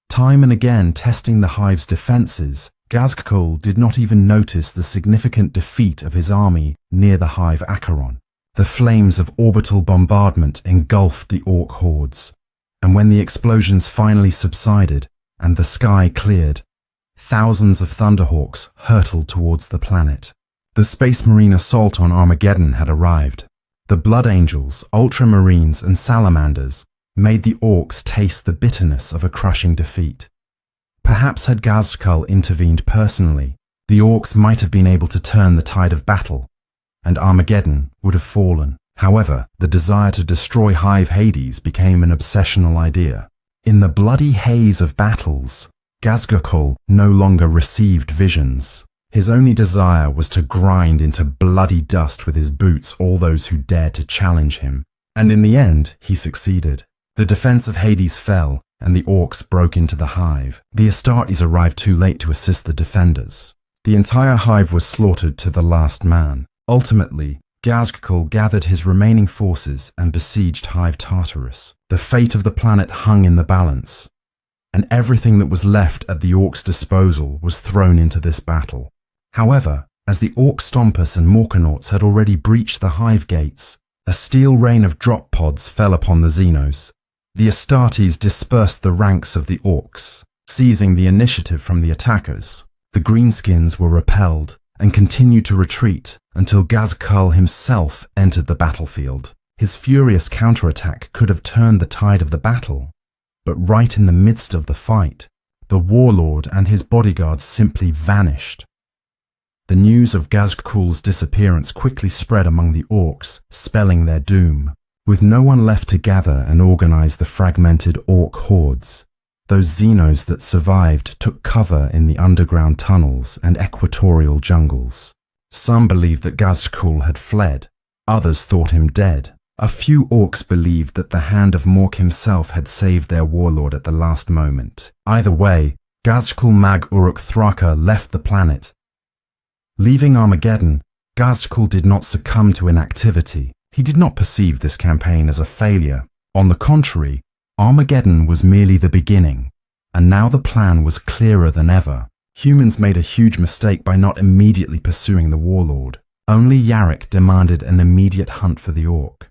Time and again testing the Hive's defenses, Ghazghkull did not even notice the significant defeat of his army near the Hive Acheron. The flames of orbital bombardment engulfed the Orc hordes, and when the explosions finally subsided and the sky cleared, thousands of Thunderhawks hurtled towards the planet. The Space Marine assault on Armageddon had arrived. The Blood Angels, Ultramarines, and Salamanders made the Orcs taste the bitterness of a crushing defeat. Perhaps had Ghazghkull intervened personally, the Orcs might have been able to turn the tide of battle, and Armageddon would have fallen. However, the desire to destroy Hive Hades became an obsessional idea. In the bloody haze of battles, Ghazghkull no longer received visions. His only desire was to grind into bloody dust with his boots all those who dared to challenge him. And in the end, he succeeded. The defense of Hades fell, and the Orcs broke into the Hive. The Astartes arrived too late to assist the defenders. The entire Hive was slaughtered to the last man. Ultimately, Ghazghkull gathered his remaining forces and besieged Hive Tartarus. The fate of the planet hung in the balance, and everything that was left at the Orcs' disposal was thrown into this battle. However, as the Orc Stompers and Morkanauts had already breached the Hive gates, a steel rain of drop pods fell upon the Xenos. The Astartes dispersed the ranks of the Orcs, seizing the initiative from the attackers. The Greenskins were repelled and continued to retreat until Ghazghkull himself entered the battlefield. His furious counterattack could have turned the tide of the battle, but right in the midst of the fight, the warlord and his bodyguards simply vanished. The news of Ghazghkull's disappearance quickly spread among the Orcs, spelling their doom. With no one left to gather and organize the fragmented Orc hordes, those Xenos that survived took cover in the underground tunnels and equatorial jungles. Some believed that Ghazghkull had fled, others thought him dead. A few Orcs believed that the hand of Mork himself had saved their warlord at the last moment. Either way, Ghazghkull Thraka left the planet. Leaving Armageddon, Ghazghkull did not succumb to inactivity. He did not perceive this campaign as a failure. On the contrary, Armageddon was merely the beginning, and now the plan was clearer than ever. Humans made a huge mistake by not immediately pursuing the warlord. Only Yarrick demanded an immediate hunt for the Orc.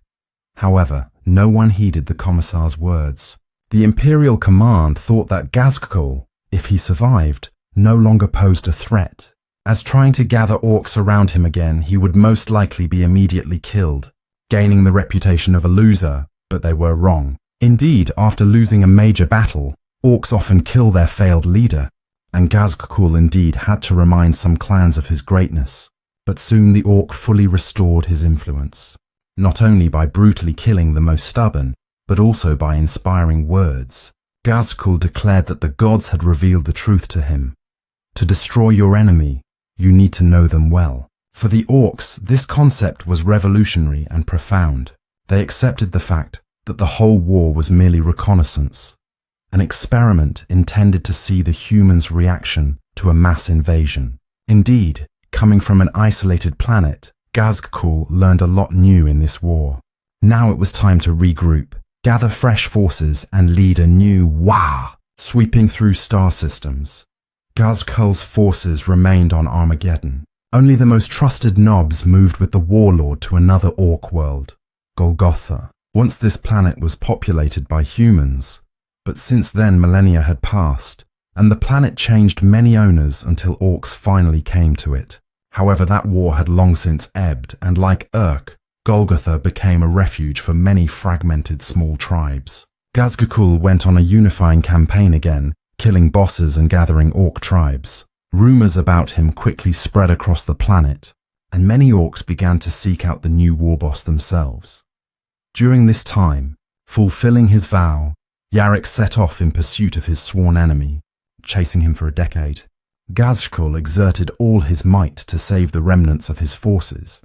However, no one heeded the Commissar's words. The Imperial Command thought that Ghazghkull, if he survived, no longer posed a threat. As trying to gather Orcs around him again, he would most likely be immediately killed, gaining the reputation of a loser, but they were wrong. Indeed, after losing a major battle, Orcs often kill their failed leader, and Ghazghkull indeed had to remind some clans of his greatness. But soon the Orc fully restored his influence, not only by brutally killing the most stubborn, but also by inspiring words. Ghazghkull declared that the gods had revealed the truth to him. To destroy your enemy, you need to know them well. For the Orcs, this concept was revolutionary and profound. They accepted the fact that the whole war was merely reconnaissance, an experiment intended to see the humans' reaction to a mass invasion. Indeed, coming from an isolated planet, Ghazghkull learned a lot new in this war. Now it was time to regroup, gather fresh forces and lead a new Wah, sweeping through star systems. Ghazghkull's forces remained on Armageddon. Only the most trusted nobs moved with the warlord to another Orc world, Golgotha. Once this planet was populated by humans, but since then millennia had passed, and the planet changed many owners until Orcs finally came to it. However, that war had long since ebbed, and like Urk, Golgotha became a refuge for many fragmented small tribes. Ghazghkull went on a unifying campaign again, killing bosses and gathering Orc tribes. Rumors about him quickly spread across the planet, and many Orcs began to seek out the new war boss themselves. During this time, fulfilling his vow, Yarrick set off in pursuit of his sworn enemy, chasing him for a decade. Ghazghkull exerted all his might to save the remnants of his forces,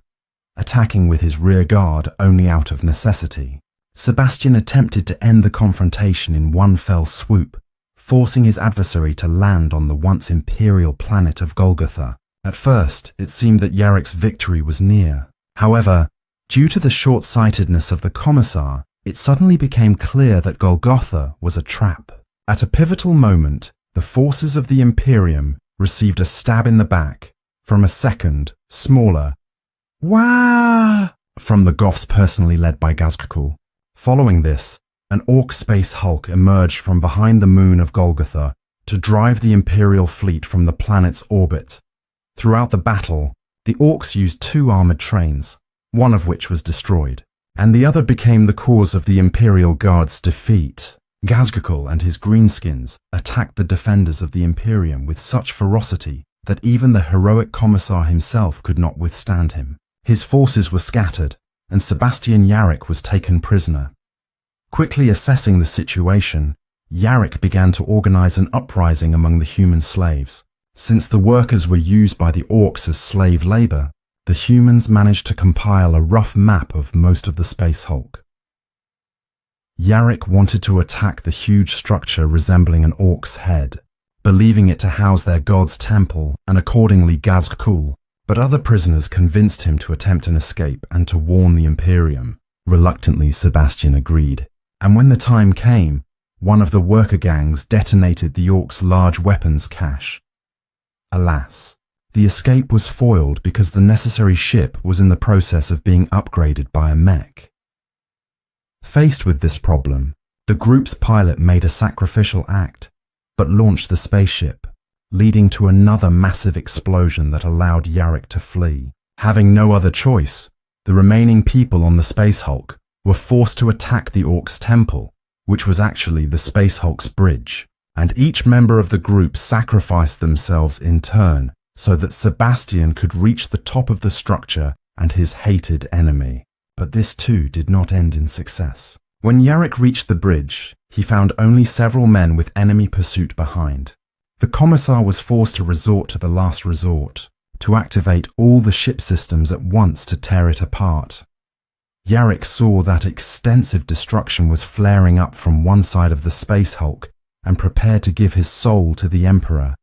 attacking with his rear guard only out of necessity. Sebastian attempted to end the confrontation in one fell swoop, forcing his adversary to land on the once imperial planet of Golgotha. At first, it seemed that Yarrick's victory was near. However, due to the short-sightedness of the Commissar, it suddenly became clear that Golgotha was a trap. At a pivotal moment, the forces of the Imperium received a stab in the back from a second, smaller Wah from the Goths personally led by Ghazghkull. Following this, an Orc space hulk emerged from behind the moon of Golgotha to drive the Imperial fleet from the planet's orbit. Throughout the battle, the Orcs used 2 armored trains, one of which was destroyed, and the other became the cause of the Imperial Guard's defeat. Ghazghkull and his greenskins attacked the defenders of the Imperium with such ferocity that even the heroic Commissar himself could not withstand him. His forces were scattered, and Sebastian Yarrick was taken prisoner. Quickly assessing the situation, Yarrick began to organize an uprising among the human slaves. Since the workers were used by the Orcs as slave labor, the humans managed to compile a rough map of most of the space hulk. Yarrick wanted to attack the huge structure resembling an Orc's head, believing it to house their god's temple, and accordingly Ghazghkull but other prisoners convinced him to attempt an escape and to warn the Imperium. Reluctantly, Sebastian agreed, and when the time came, one of the worker gangs detonated the Ork's large weapons cache. Alas, the escape was foiled because the necessary ship was in the process of being upgraded by a mech. Faced with this problem, the group's pilot made a sacrificial act, but launched the spaceship, leading to another massive explosion that allowed Yarrick to flee. Having no other choice, the remaining people on the Space Hulk were forced to attack the Ork's temple, which was actually the Space Hulk's bridge, and each member of the group sacrificed themselves in turn so that Sebastian could reach the top of the structure and his hated enemy. But this too did not end in success. When Yarrick reached the bridge, he found only several men with enemy pursuit behind. The Commissar was forced to resort to the last resort, to activate all the ship systems at once to tear it apart. Yarrick saw that extensive destruction was flaring up from one side of the Space Hulk and prepared to give his soul to the Emperor,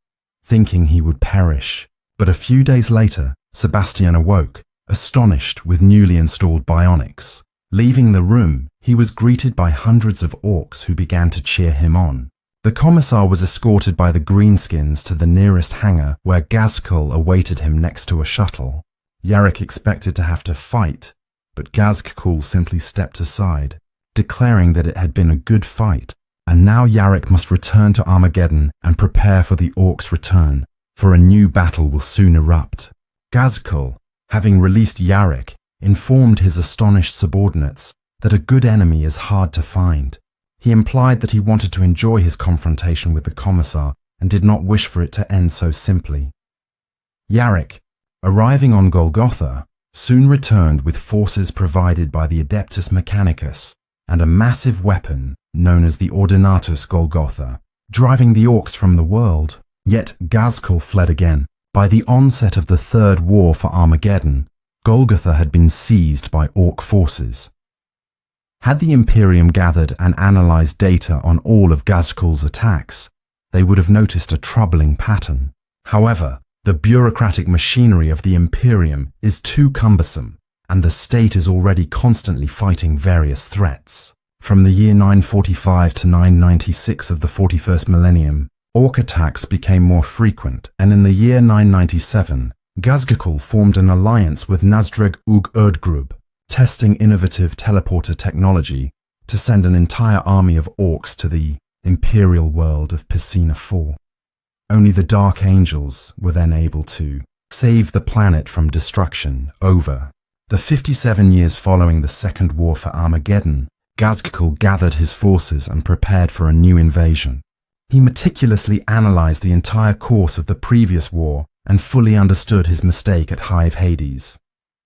thinking he would perish. But a few days later, Sebastian awoke, astonished with newly installed bionics. Leaving the room, he was greeted by hundreds of orcs who began to cheer him on. The Commissar was escorted by the Greenskins to the nearest hangar where Ghazghkull awaited him next to a shuttle. Yarrick expected to have to fight, but Ghazghkull simply stepped aside, declaring that it had been a good fight, and now Yarrick must return to Armageddon and prepare for the Orcs' return, for a new battle will soon erupt. Ghazghkull, having released Yarrick, informed his astonished subordinates that a good enemy is hard to find. He implied that he wanted to enjoy his confrontation with the Commissar and did not wish for it to end so simply. Yarrick, arriving on Golgotha, soon returned with forces provided by the Adeptus Mechanicus and a massive weapon known as the Ordinatus Golgotha, driving the Orcs from the world. Yet Ghazghkull fled again. By the onset of the Third War for Armageddon, Golgotha had been seized by Orc forces. Had the Imperium gathered and analyzed data on all of Ghazghkull's attacks, they would have noticed a troubling pattern. However, the bureaucratic machinery of the Imperium is too cumbersome, and the state is already constantly fighting various threats. From the year 945 to 996 of the 41st millennium, Orc attacks became more frequent, and in the year 997, Ghazghkull formed an alliance with Nazdreg Ug Erdgrub, testing innovative teleporter technology to send an entire army of Orcs to the imperial world of Piscina IV. Only the Dark Angels were then able to save the planet from destruction. Over the 57 years following the Second War for Armageddon, Ghazghkull gathered his forces and prepared for a new invasion. He meticulously analyzed the entire course of the previous war and fully understood his mistake at Hive Hades.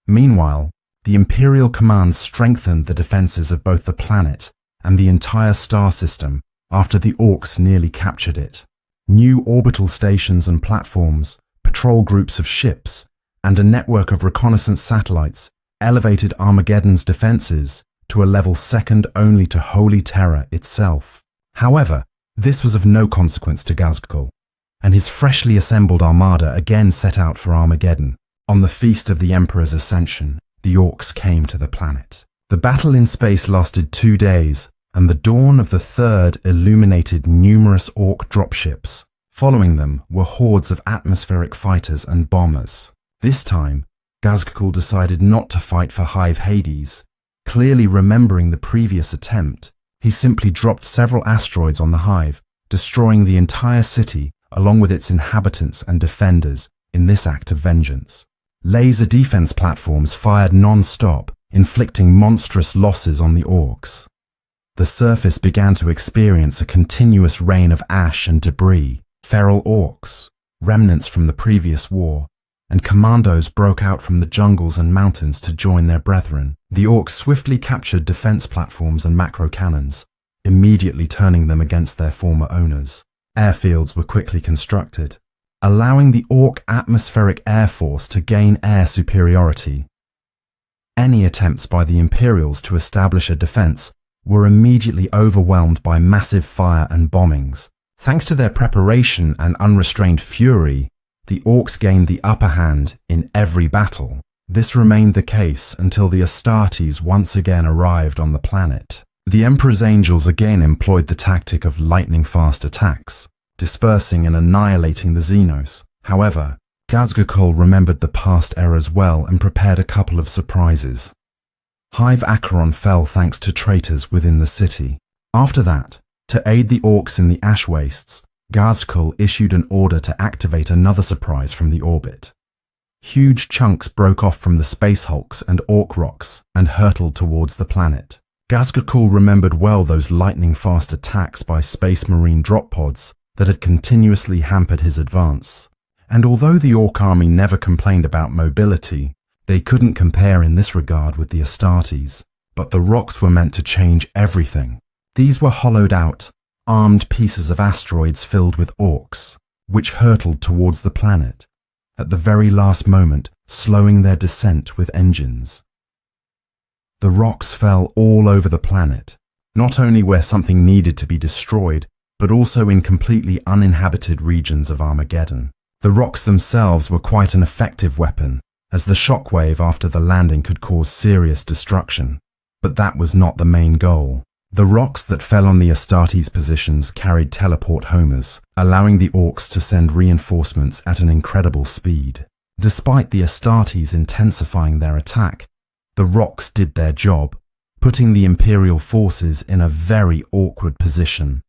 Meanwhile, the Imperial command strengthened the defenses of both the planet and the entire star system after the Orcs nearly captured it. New orbital stations and platforms, patrol groups of ships, and a network of reconnaissance satellites elevated Armageddon's defenses to a level second only to Holy Terror itself. However, this was of no consequence to Ghazghkull, and his freshly assembled armada again set out for Armageddon. On the feast of the Emperor's Ascension, the Orcs came to the planet. The battle in space lasted 2 days, and the dawn of the third illuminated numerous Orc dropships. Following them were hordes of atmospheric fighters and bombers. This time, Ghazghkull decided not to fight for Hive Hades. Clearly remembering the previous attempt, he simply dropped several asteroids on the Hive, destroying the entire city along with its inhabitants and defenders in this act of vengeance. Laser defense platforms fired non-stop, inflicting monstrous losses on the Orcs. The surface began to experience a continuous rain of ash and debris. Feral Orcs, remnants from the previous war, and commandos broke out from the jungles and mountains to join their brethren. The Orcs swiftly captured defense platforms and macro cannons, immediately turning them against their former owners. Airfields were quickly constructed, allowing the Orc atmospheric air force to gain air superiority. Any attempts by the Imperials to establish a defense were immediately overwhelmed by massive fire and bombings. Thanks to their preparation and unrestrained fury, the Orcs gained the upper hand in every battle. This remained the case until the Astartes once again arrived on the planet. The Emperor's Angels again employed the tactic of lightning-fast attacks, dispersing and annihilating the Xenos. However, Ghazghkull remembered the past errors well and prepared a couple of surprises. Hive Acheron fell thanks to traitors within the city. After that, to aid the Orcs in the ash wastes, Ghazghkull issued an order to activate another surprise from the orbit. Huge chunks broke off from the space hulks and Orc rocks and hurtled towards the planet. Ghazghkull remembered well those lightning-fast attacks by Space Marine drop pods that had continuously hampered his advance. And although the Orc army never complained about mobility, they couldn't compare in this regard with the Astartes. But the rocks were meant to change everything. These were hollowed out, armed pieces of asteroids filled with Orcs, which hurtled towards the planet, at the very last moment slowing their descent with engines. The rocks fell all over the planet, not only where something needed to be destroyed, but also in completely uninhabited regions of Armageddon. The rocks themselves were quite an effective weapon, as the shockwave after the landing could cause serious destruction. But that was not the main goal. The rocks that fell on the Astartes positions carried teleport homers, allowing the Orcs to send reinforcements at an incredible speed. Despite the Astartes intensifying their attack, the rocks did their job, putting the Imperial forces in a very awkward position.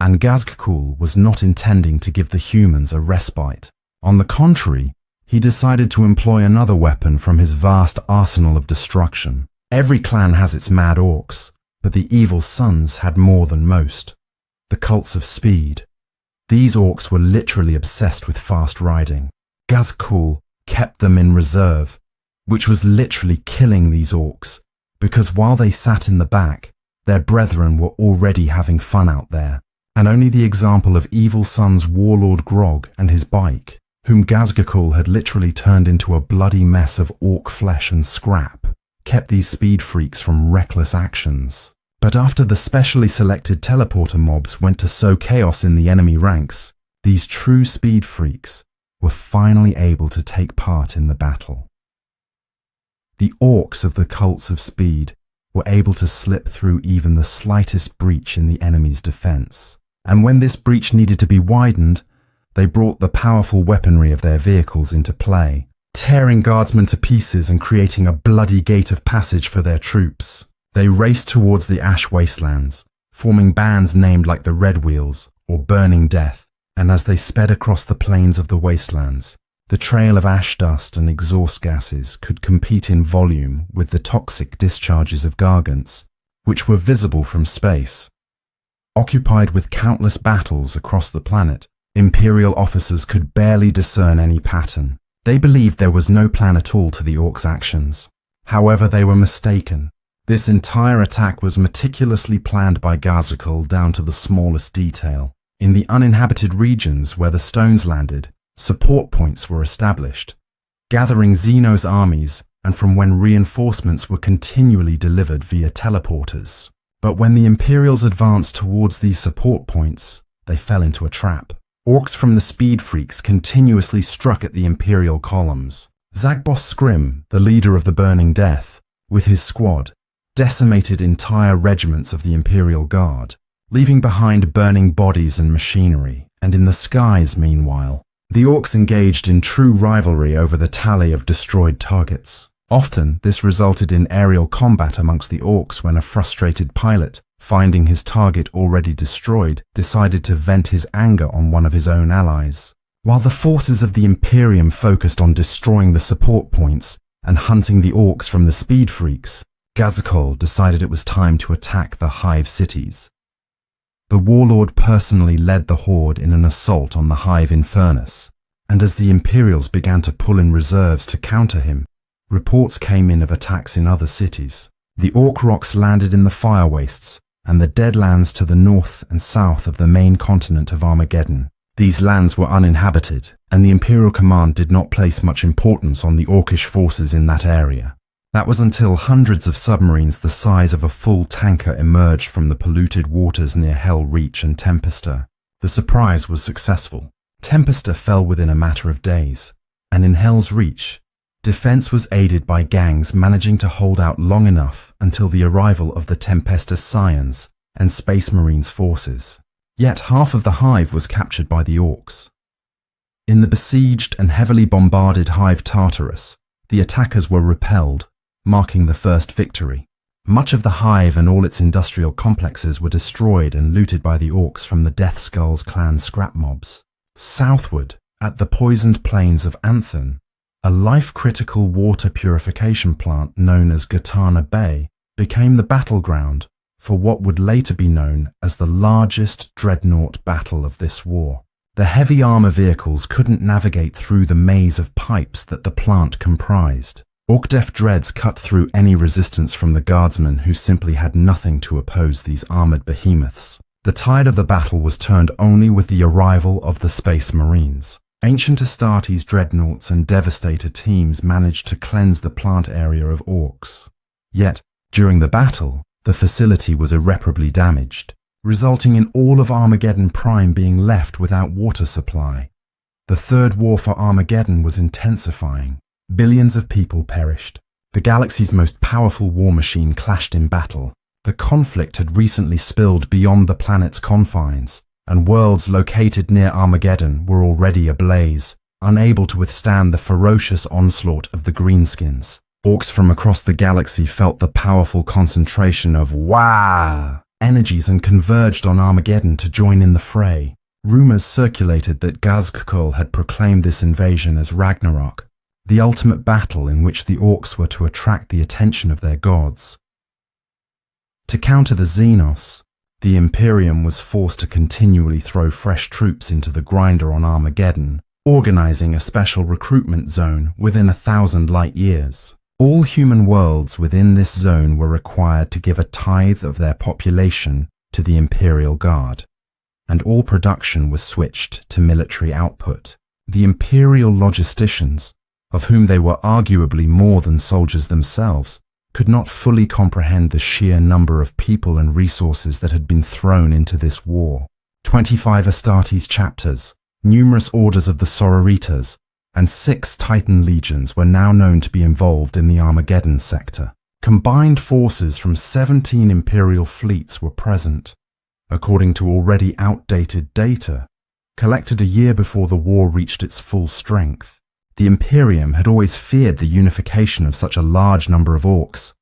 And Ghazghkull was not intending to give the humans a respite. On the contrary, he decided to employ another weapon from his vast arsenal of destruction. Every clan has its mad Orcs, but the Evil Sons had more than most. The cults of speed. These Orcs were literally obsessed with fast riding. Ghazghkull kept them in reserve, which was literally killing these Orcs, because while they sat in the back, their brethren were already having fun out there. And only the example of Evil Sons Warlord Grog and his bike, whom Ghazghkull had literally turned into a bloody mess of Orc flesh and scrap, kept these speed freaks from reckless actions. But after the specially selected teleporter mobs went to sow chaos in the enemy ranks, these true speed freaks were finally able to take part in the battle. The Orcs of the cults of speed were able to slip through even the slightest breach in the enemy's defense. And when this breach needed to be widened, they brought the powerful weaponry of their vehicles into play, tearing guardsmen to pieces and creating a bloody gate of passage for their troops. They raced towards the ash wastelands, forming bands named like the Red Wheels or Burning Death, and as they sped across the plains of the wastelands, the trail of ash dust and exhaust gases could compete in volume with the toxic discharges of Gargants, which were visible from space. Occupied with countless battles across the planet, Imperial officers could barely discern any pattern. They believed there was no plan at all to the Orcs' actions. However, they were mistaken. This entire attack was meticulously planned by Ghazghkull down to the smallest detail. In the uninhabited regions where the stones landed, support points were established, gathering Xenos armies and from when reinforcements were continually delivered via teleporters. But when the Imperials advanced towards these support points, they fell into a trap. Orcs from the Speed Freaks continuously struck at the Imperial columns. Zagbos Scrim, the leader of the Burning Death, with his squad, decimated entire regiments of the Imperial Guard, leaving behind burning bodies and machinery. And in the skies, meanwhile, the Orcs engaged in true rivalry over the tally of destroyed targets. Often, this resulted in aerial combat amongst the Orcs when a frustrated pilot, finding his target already destroyed, decided to vent his anger on one of his own allies. While the forces of the Imperium focused on destroying the support points and hunting the Orcs from the Speed Freaks, Ghazghkull decided it was time to attack the Hive cities. The Warlord personally led the Horde in an assault on the Hive Infernus, and as the Imperials began to pull in reserves to counter him, reports came in of attacks in other cities. The Orc rocks landed in the fire wastes and the dead lands to the north and south of the main continent of Armageddon. These lands were uninhabited, and the Imperial Command did not place much importance on the Orcish forces in that area. That was until hundreds of submarines the size of a full tanker emerged from the polluted waters near Hell Reach and Tempesta. The surprise was successful. Tempesta fell within a matter of days, and in Hell's Reach, defense was aided by gangs managing to hold out long enough until the arrival of the Tempesta Scions and Space Marines forces. Yet half of the hive was captured by the Orks. In the besieged and heavily bombarded Hive Tartarus, the attackers were repelled, marking the first victory. Much of the hive and all its industrial complexes were destroyed and looted by the Orks from the Deathskull's clan scrap mobs. Southward, at the poisoned plains of Anthan, a life-critical water purification plant known as Gatana Bay became the battleground for what would later be known as the largest dreadnought battle of this war. The heavy armor vehicles couldn't navigate through the maze of pipes that the plant comprised. Orkdef dreads cut through any resistance from the guardsmen who simply had nothing to oppose these armored behemoths. The tide of the battle was turned only with the arrival of the Space Marines. Ancient Astartes dreadnoughts and Devastator teams managed to cleanse the plant area of Orks. Yet, during the battle, the facility was irreparably damaged, resulting in all of Armageddon Prime being left without water supply. The Third War for Armageddon was intensifying. Billions of people perished. The galaxy's most powerful war machine clashed in battle. The conflict had recently spilled beyond the planet's confines, and worlds located near Armageddon were already ablaze, unable to withstand the ferocious onslaught of the Greenskins. Orks from across the galaxy felt the powerful concentration of energies and converged on Armageddon to join in the fray. Rumors circulated that Ghazghkull had proclaimed this invasion as Ragnarok, the ultimate battle in which the Orks were to attract the attention of their gods. To counter the Xenos, the Imperium was forced to continually throw fresh troops into the grinder on Armageddon, organizing a special recruitment zone within 1,000 light years. All human worlds within this zone were required to give a tithe of their population to the Imperial Guard, and all production was switched to military output. The Imperial logisticians, of whom they were arguably more than soldiers themselves, could not fully comprehend the sheer number of people and resources that had been thrown into this war. 25 Astartes chapters, numerous orders of the Sororitas, and 6 Titan legions were now known to be involved in the Armageddon sector. Combined forces from 17 Imperial fleets were present, according to already outdated data, collected a year before the war reached its full strength. The Imperium had always feared the unification of such a large number of Orks,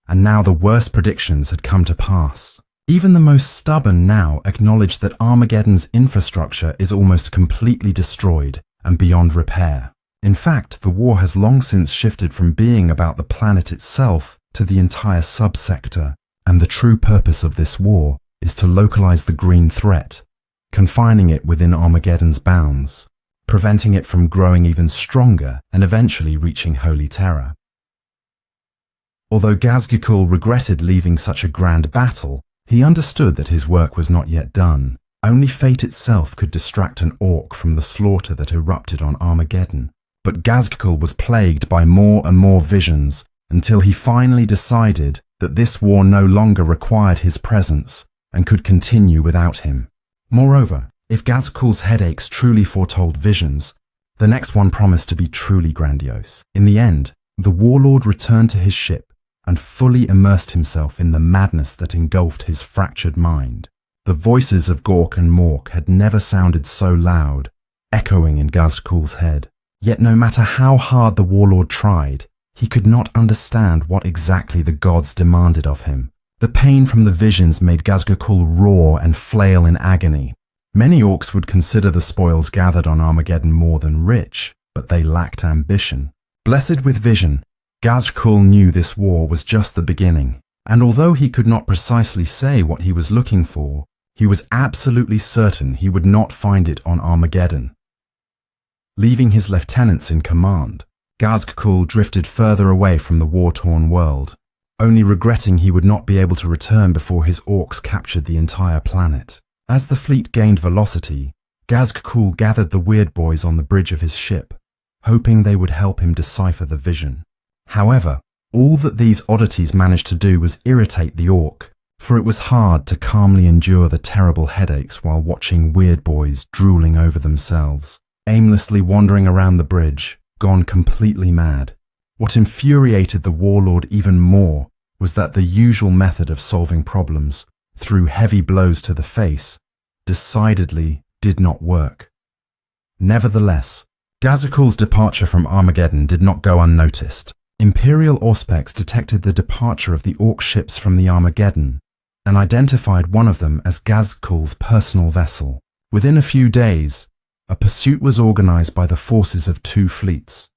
and now the worst predictions had come to pass. Even the most stubborn now acknowledged that Armageddon's infrastructure is almost completely destroyed and beyond repair. In fact, the war has long since shifted from being about the planet itself to the entire subsector, and the true purpose of this war is to localize the green threat, confining it within Armageddon's bounds, preventing it from growing even stronger and eventually reaching Holy Terror. Although Ghazghkull regretted leaving such a grand battle, he understood that his work was not yet done. Only fate itself could distract an Ork from the slaughter that erupted on Armageddon. But Ghazghkull was plagued by more and more visions until he finally decided that this war no longer required his presence and could continue without him. Moreover, if Ghazghkull's headaches truly foretold visions, the next one promised to be truly grandiose. In the end, the warlord returned to his ship and fully immersed himself in the madness that engulfed his fractured mind. The voices of Gork and Mork had never sounded so loud, echoing in Ghazghkull's head. Yet no matter how hard the warlord tried, he could not understand what exactly the gods demanded of him. The pain from the visions made Ghazghkull roar and flail in agony. Many Orks would consider the spoils gathered on Armageddon more than rich, but they lacked ambition. Blessed with vision, Ghazghkull knew this war was just the beginning, and although he could not precisely say what he was looking for, he was absolutely certain he would not find it on Armageddon. Leaving his lieutenants in command, Ghazghkull drifted further away from the war-torn world, only regretting he would not be able to return before his Orks captured the entire planet. As the fleet gained velocity, Ghazghkull gathered the Weird Boys on the bridge of his ship, hoping they would help him decipher the vision. However, all that these oddities managed to do was irritate the Ork, for it was hard to calmly endure the terrible headaches while watching weird boys drooling over themselves, aimlessly wandering around the bridge, gone completely mad. What infuriated the warlord even more was that the usual method of solving problems, through heavy blows to the face, decidedly did not work. Nevertheless, Ghazghkull's departure from Armageddon did not go unnoticed. Imperial Auspex detected the departure of the Orc ships from the Armageddon and identified one of them as Ghazghkull's personal vessel. Within a few days, a pursuit was organized by the forces of two fleets,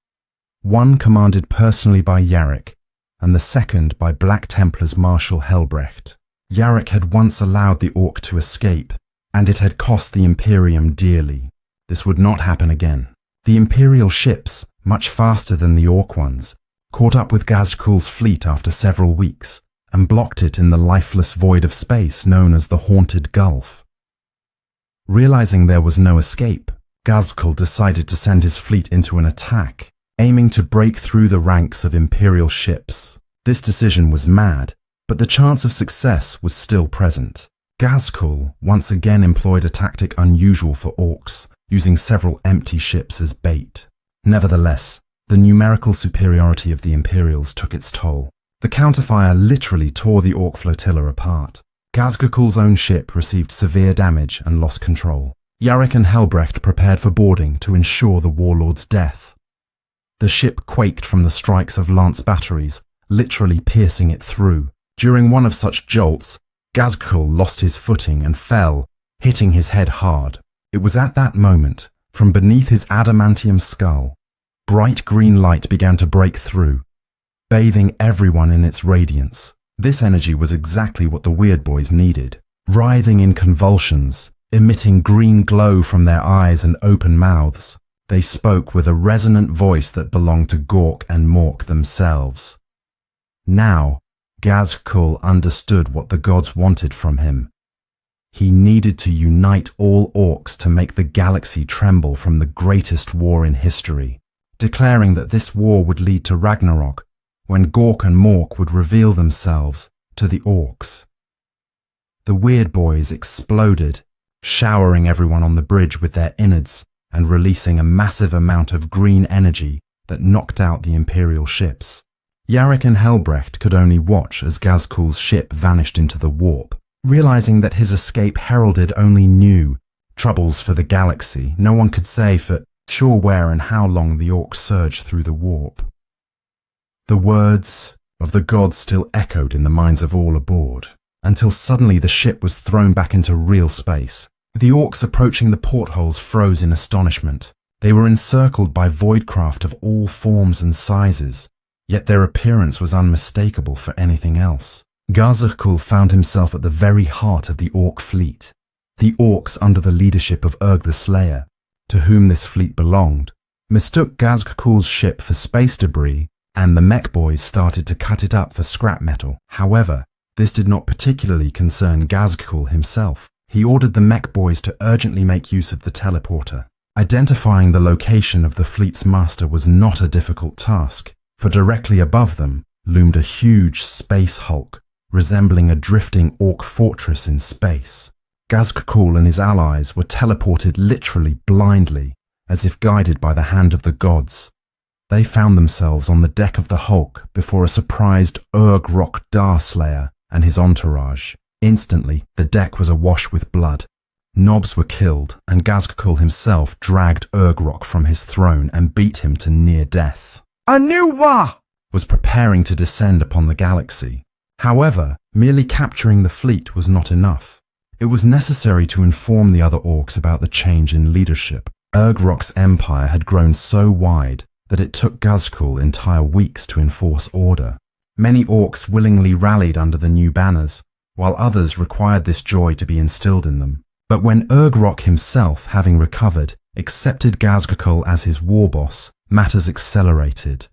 one commanded personally by Yarrick and the second by Black Templars Marshal Helbrecht. Yarrick had once allowed the Orc to escape, and it had cost the Imperium dearly. This would not happen again. The Imperial ships, much faster than the Orc ones, caught up with Ghazghkull's fleet after several weeks and blocked it in the lifeless void of space known as the Haunted Gulf. Realizing there was no escape, Ghazghkull decided to send his fleet into an attack, aiming to break through the ranks of Imperial ships. This decision was mad, but the chance of success was still present. Ghazghkull once again employed a tactic unusual for Orcs, using several empty ships as bait. Nevertheless, the numerical superiority of the Imperials took its toll. The counterfire literally tore the Orc flotilla apart. Ghazghkull's own ship received severe damage and lost control. Yarrick and Helbrecht prepared for boarding to ensure the warlord's death. The ship quaked from the strikes of lance batteries, literally piercing it through. During one of such jolts, Ghazghkull lost his footing and fell, hitting his head hard. It was at that moment, from beneath his adamantium skull, bright green light began to break through, bathing everyone in its radiance. This energy was exactly what the Weird Boys needed. Writhing in convulsions, emitting green glow from their eyes and open mouths, they spoke with a resonant voice that belonged to Gork and Mork themselves. Now, Ghazghkull understood what the gods wanted from him. He needed to unite all Orcs to make the galaxy tremble from the greatest war in history, declaring that this war would lead to Ragnarok, when Gork and Mork would reveal themselves to the Orcs. The Weird Boys exploded, showering everyone on the bridge with their innards and releasing a massive amount of green energy that knocked out the Imperial ships. Yarrick and Helbrecht could only watch as Ghazghkull's ship vanished into the warp. Realizing that his escape heralded only new troubles for the galaxy, no one could say for sure where and how long the Orcs surged through the warp. The words of the gods still echoed in the minds of all aboard, until suddenly the ship was thrown back into real space. The Orcs approaching the portholes froze in astonishment. They were encircled by voidcraft of all forms and sizes, yet their appearance was unmistakable for anything else. Ghazghkull found himself at the very heart of the Orc fleet. The Orcs, under the leadership of Urg the Slayer, to whom this fleet belonged, mistook Ghazghkull's ship for space debris, and the mech boys started to cut it up for scrap metal. However, this did not particularly concern Ghazghkull himself. He ordered the mech boys to urgently make use of the teleporter. Identifying the location of the fleet's master was not a difficult task, for directly above them loomed a huge space hulk, resembling a drifting Orc fortress in space. Ghazghkull and his allies were teleported literally blindly, as if guided by the hand of the gods. They found themselves on the deck of the Hulk before a surprised Urgrok Darslayer and his entourage. Instantly, the deck was awash with blood. Nobs were killed, and Ghazghkull himself dragged Urgrok from his throne and beat him to near death. Anuwa was preparing to descend upon the galaxy. However, merely capturing the fleet was not enough. It was necessary to inform the other Orcs about the change in leadership. Urgrok's empire had grown so wide that it took Ghazghkull entire weeks to enforce order. Many Orcs willingly rallied under the new banners, while others required this joy to be instilled in them. But when Urgrok himself, having recovered, accepted Ghazghkull as his war boss, matters accelerated.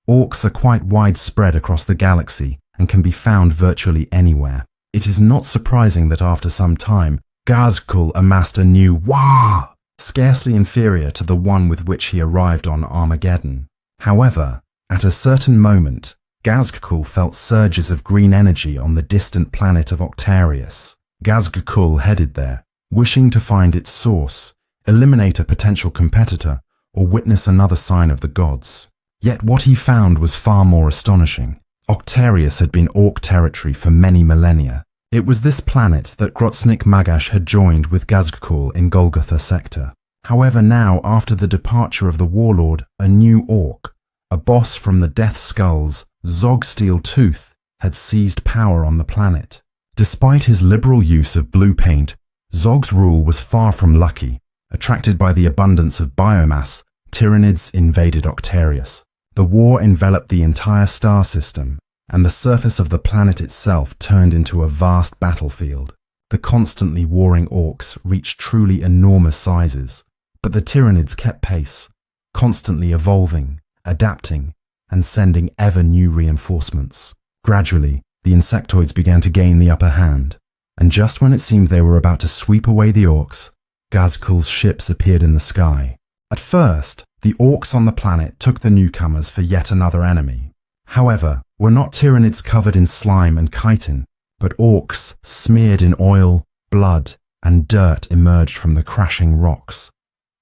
Orcs are quite widespread across the galaxy and can be found virtually anywhere. It is not surprising that after some time, Ghazghkull amassed a new Wah, scarcely inferior to the one with which he arrived on Armageddon. However, at a certain moment, Ghazghkull felt surges of green energy on the distant planet of Octarius. Ghazghkull headed there, wishing to find its source, eliminate a potential competitor, or witness another sign of the gods. Yet what he found was far more astonishing. Octarius had been Orc territory for many millennia. It was this planet that Grotsnik Magash had joined with Ghazghkull in Golgotha sector. However, now, after the departure of the warlord, a new Orc, a boss from the Death Skulls, Zogsteel Tooth, had seized power on the planet. Despite his liberal use of blue paint, Zog's rule was far from lucky. Attracted by the abundance of biomass, Tyranids invaded Octarius. The war enveloped the entire star system, and the surface of the planet itself turned into a vast battlefield. The constantly warring Orcs reached truly enormous sizes, but the Tyranids kept pace, constantly evolving, adapting, and sending ever new reinforcements. Gradually, the insectoids began to gain the upper hand, and just when it seemed they were about to sweep away the Orcs, Ghazghkull's ships appeared in the sky. At first, the Orcs on the planet took the newcomers for yet another enemy. However, were not Tyranids covered in slime and chitin, but Orcs smeared in oil, blood, and dirt emerged from the crashing rocks.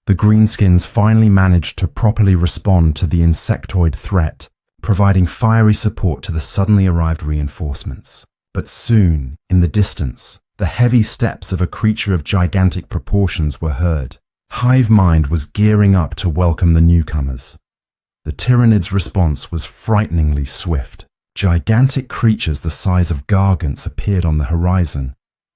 The greenskins finally managed to properly respond to the insectoid threat, providing fiery support to the suddenly arrived reinforcements. But soon, in the distance, the heavy steps of a creature of gigantic proportions were heard. Hive Mind was gearing up to welcome the newcomers. The Tyranids' response was frighteningly swift. Gigantic creatures the size of gargants appeared on the horizon,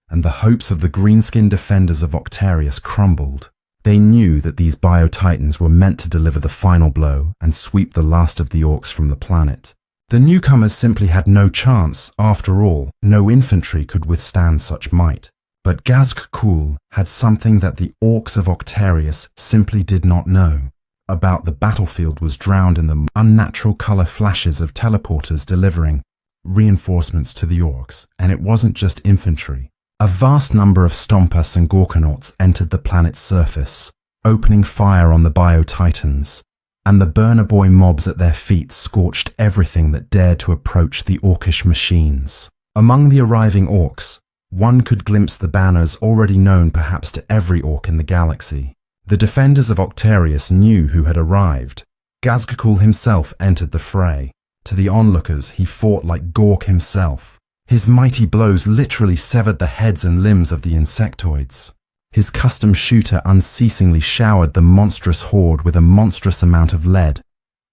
and the hopes of the greenskin defenders of Octarius crumbled. They knew that these Biotitans were meant to deliver the final blow and sweep the last of the Orcs from the planet. The newcomers simply had no chance. After all, no infantry could withstand such might. But Ghazghkull had something that the Orcs of Octarius simply did not know. About the battlefield was drowned in the unnatural color flashes of teleporters delivering reinforcements to the Orcs, and it wasn't just infantry. A vast number of Stompas and Gorkanauts entered the planet's surface, opening fire on the Biotitans, and the Burner Boy mobs at their feet scorched everything that dared to approach the Orcish machines. Among the arriving Orcs, one could glimpse the banners already known perhaps to every Orc in the galaxy. The defenders of Octarius knew who had arrived. Ghazghkull himself entered the fray. To the onlookers, he fought like Gork himself. His mighty blows literally severed the heads and limbs of the insectoids. His custom shooter unceasingly showered the monstrous horde with a monstrous amount of lead,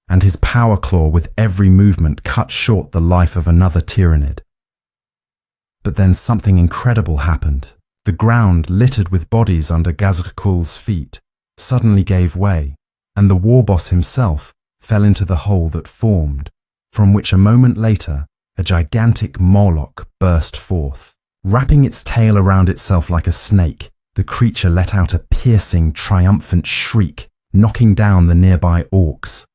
and his power claw with every movement cut short the life of another Tyranid. But then something incredible happened. The ground, littered with bodies under Ghazghkull's feet, suddenly gave way, and the war boss himself fell into the hole that formed, from which a moment later, a gigantic Moloch burst forth. Wrapping its tail around itself like a snake, the creature let out a piercing, triumphant shriek, knocking down the nearby Orcs.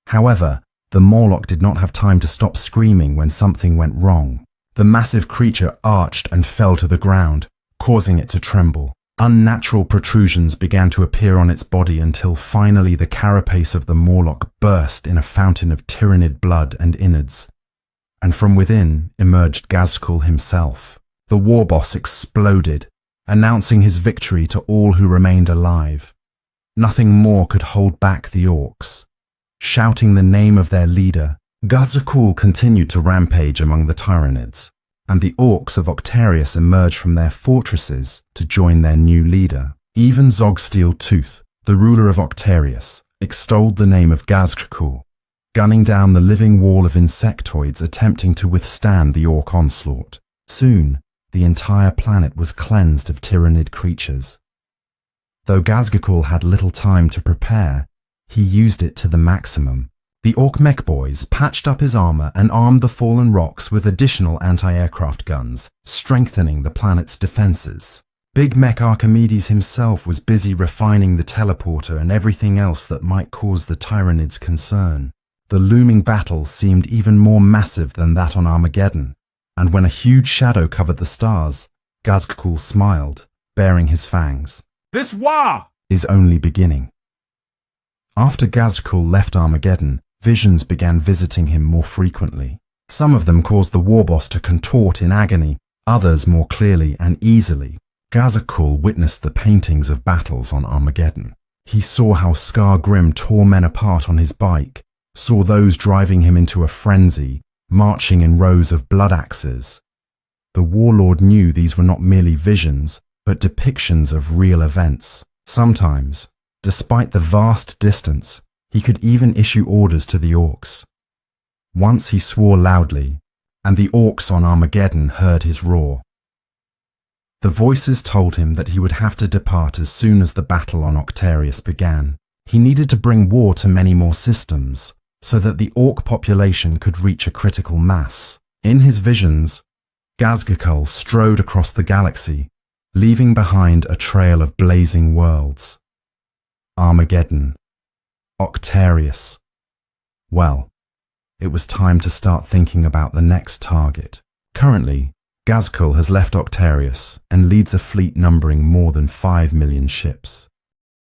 However, the Moloch did not have time to stop screaming when something went wrong. The massive creature arched and fell to the ground, causing it to tremble. Unnatural protrusions began to appear on its body until finally the carapace of the Moloch burst in a fountain of Tyranid blood and innards. And from within emerged Ghazghkull himself. The war boss exploded, announcing his victory to all who remained alive. Nothing more could hold back the Orcs. Shouting the name of their leader, Ghazghkull continued to rampage among the Tyranids, and the Orcs of Octarius emerged from their fortresses to join their new leader. Even Zogsteel Tooth, the ruler of Octarius, extolled the name of Ghazghkull, gunning down the living wall of insectoids attempting to withstand the Orc onslaught. Soon, the entire planet was cleansed of Tyranid creatures. Though Ghazghkull had little time to prepare, he used it to the maximum. The Orc mech boys patched up his armor and armed the fallen rocks with additional anti-aircraft guns, strengthening the planet's defenses. Big Mech Archimedes himself was busy refining the teleporter and everything else that might cause the Tyranids concern. The looming battle seemed even more massive than that on Armageddon, and when a huge shadow covered the stars, Ghazghkull smiled, baring his fangs. This war is only beginning. After Ghazghkull left Armageddon, visions began visiting him more frequently. Some of them caused the warboss to contort in agony, others more clearly and easily. Ghazghkull witnessed the paintings of battles on Armageddon. He saw how Scar-Grim tore men apart on his bike, saw those driving him into a frenzy, marching in rows of blood axes. The warlord knew these were not merely visions, but depictions of real events. Sometimes, despite the vast distance, he could even issue orders to the orcs. Once he swore loudly, and the orcs on Armageddon heard his roar. The voices told him that he would have to depart as soon as the battle on Octarius began. He needed to bring war to many more systems, so that the orc population could reach a critical mass. In his visions, Ghazghkull strode across the galaxy, leaving behind a trail of blazing worlds. Armageddon. Octarius. Well, it was time to start thinking about the next target. Currently, Ghazghkull has left Octarius and leads a fleet numbering more than 5 million ships.